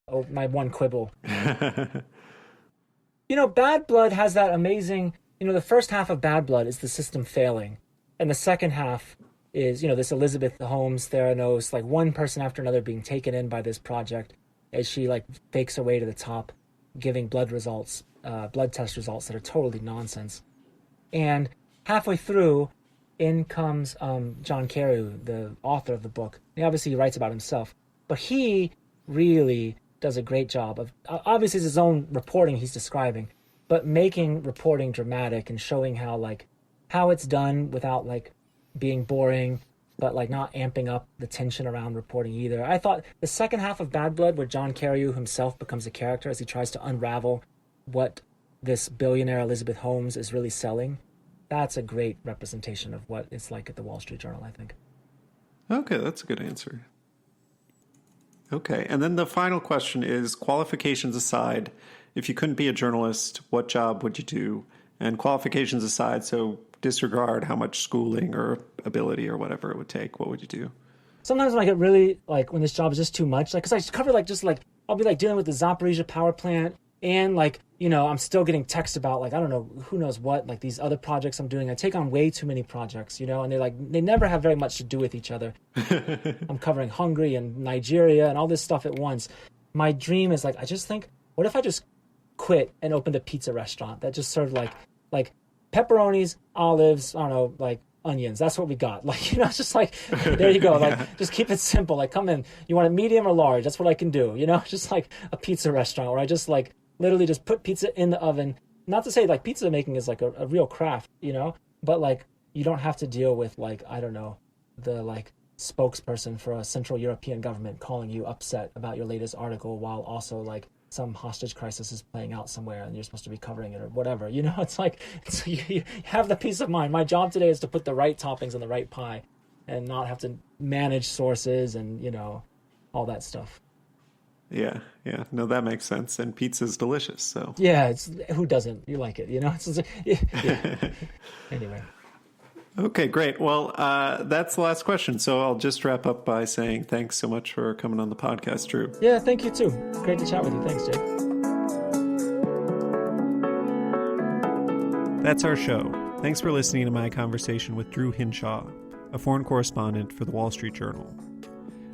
one quibble. Bad Blood has that amazing, the first half of Bad Blood is the system failing, and the second half is, this Elizabeth Holmes, Theranos, like one person after another being taken in by this project as she like fakes her way to the top, giving blood test results that are totally nonsense. And halfway through, in comes John Carew, the author of the book. He obviously writes about himself, but he really does a great job of, obviously it's his own reporting he's describing, but making reporting dramatic and showing how it's done without like being boring, but like not amping up the tension around reporting either. I thought the second half of Bad Blood, where John Carew himself becomes a character as he tries to unravel what this billionaire Elizabeth Holmes is really selling, that's a great representation of what it's like at the Wall Street Journal, I think. Okay, that's a good answer. Okay, and then the final question is, qualifications aside, if you couldn't be a journalist, what job would you do? And qualifications aside, so disregard how much schooling or ability or whatever it would take, what would you do? Sometimes when I get really, like, when this job is just too much, like, because I cover, like, just, like, I'll be, like, dealing with the Zaporizhzhia power plant, and, like, you know, I'm still getting texts about, like, I don't know, who knows what, like, these other projects I'm doing. I take on way too many projects, you know, and they never have very much to do with each other. I'm covering Hungary and Nigeria and all this stuff at once. My dream is, like, I just think, what if I just quit and opened a pizza restaurant that just served, like pepperonis, olives, I don't know, like onions. That's what we got. Like, you know, it's just like, there you go. Like, just keep it simple. Like, come in. You want it medium or large? That's what I can do. You know, just like a pizza restaurant where I just like literally just put pizza in the oven. Not to say like pizza making is like a real craft, you know, but like you don't have to deal with like, I don't know, the like spokesperson for a Central European government calling you upset about your latest article while also like some hostage crisis is playing out somewhere and you're supposed to be covering it or whatever, you know. It's like you have the peace of mind. My job today is to put the right toppings on the right pie and not have to manage sources and, you know, all that stuff. Yeah, no, that makes sense. And pizza's delicious, so yeah, it's, who doesn't? You like it, you know. It's yeah. Anyway. Okay, great. Well, that's the last question. So I'll just wrap up by saying thanks so much for coming on the podcast, Drew. Yeah, thank you too. Great to chat with you. Thanks, Jake. That's our show. Thanks for listening to my conversation with Drew Hinshaw, a foreign correspondent for the Wall Street Journal.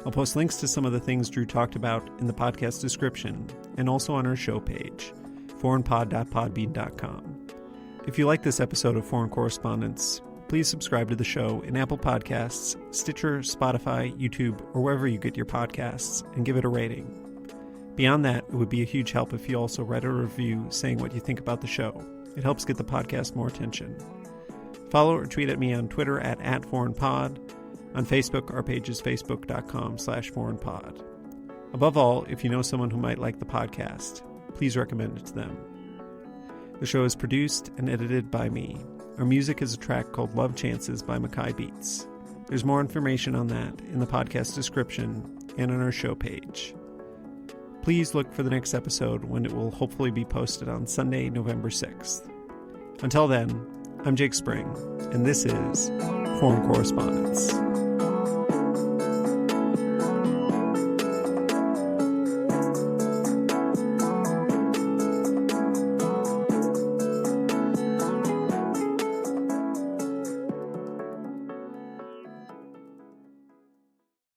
I'll post links to some of the things Drew talked about in the podcast description and also on our show page, foreignpod.podbean.com. If you like this episode of Foreign Correspondence, please subscribe to the show in Apple Podcasts, Stitcher, Spotify, YouTube, or wherever you get your podcasts, and give it a rating. Beyond that, it would be a huge help if you also write a review saying what you think about the show. It helps get the podcast more attention. Follow or tweet at me on Twitter at @foreignpod. On Facebook, our page is facebook.com/foreignpod. Above all, if you know someone who might like the podcast, please recommend it to them. The show is produced and edited by me. Our music is a track called Love Chances by Mackay Beats. There's more information on that in the podcast description and on our show page. Please look for the next episode when it will hopefully be posted on Sunday, November 6th. Until then, I'm Jake Spring, and this is Foreign Correspondence.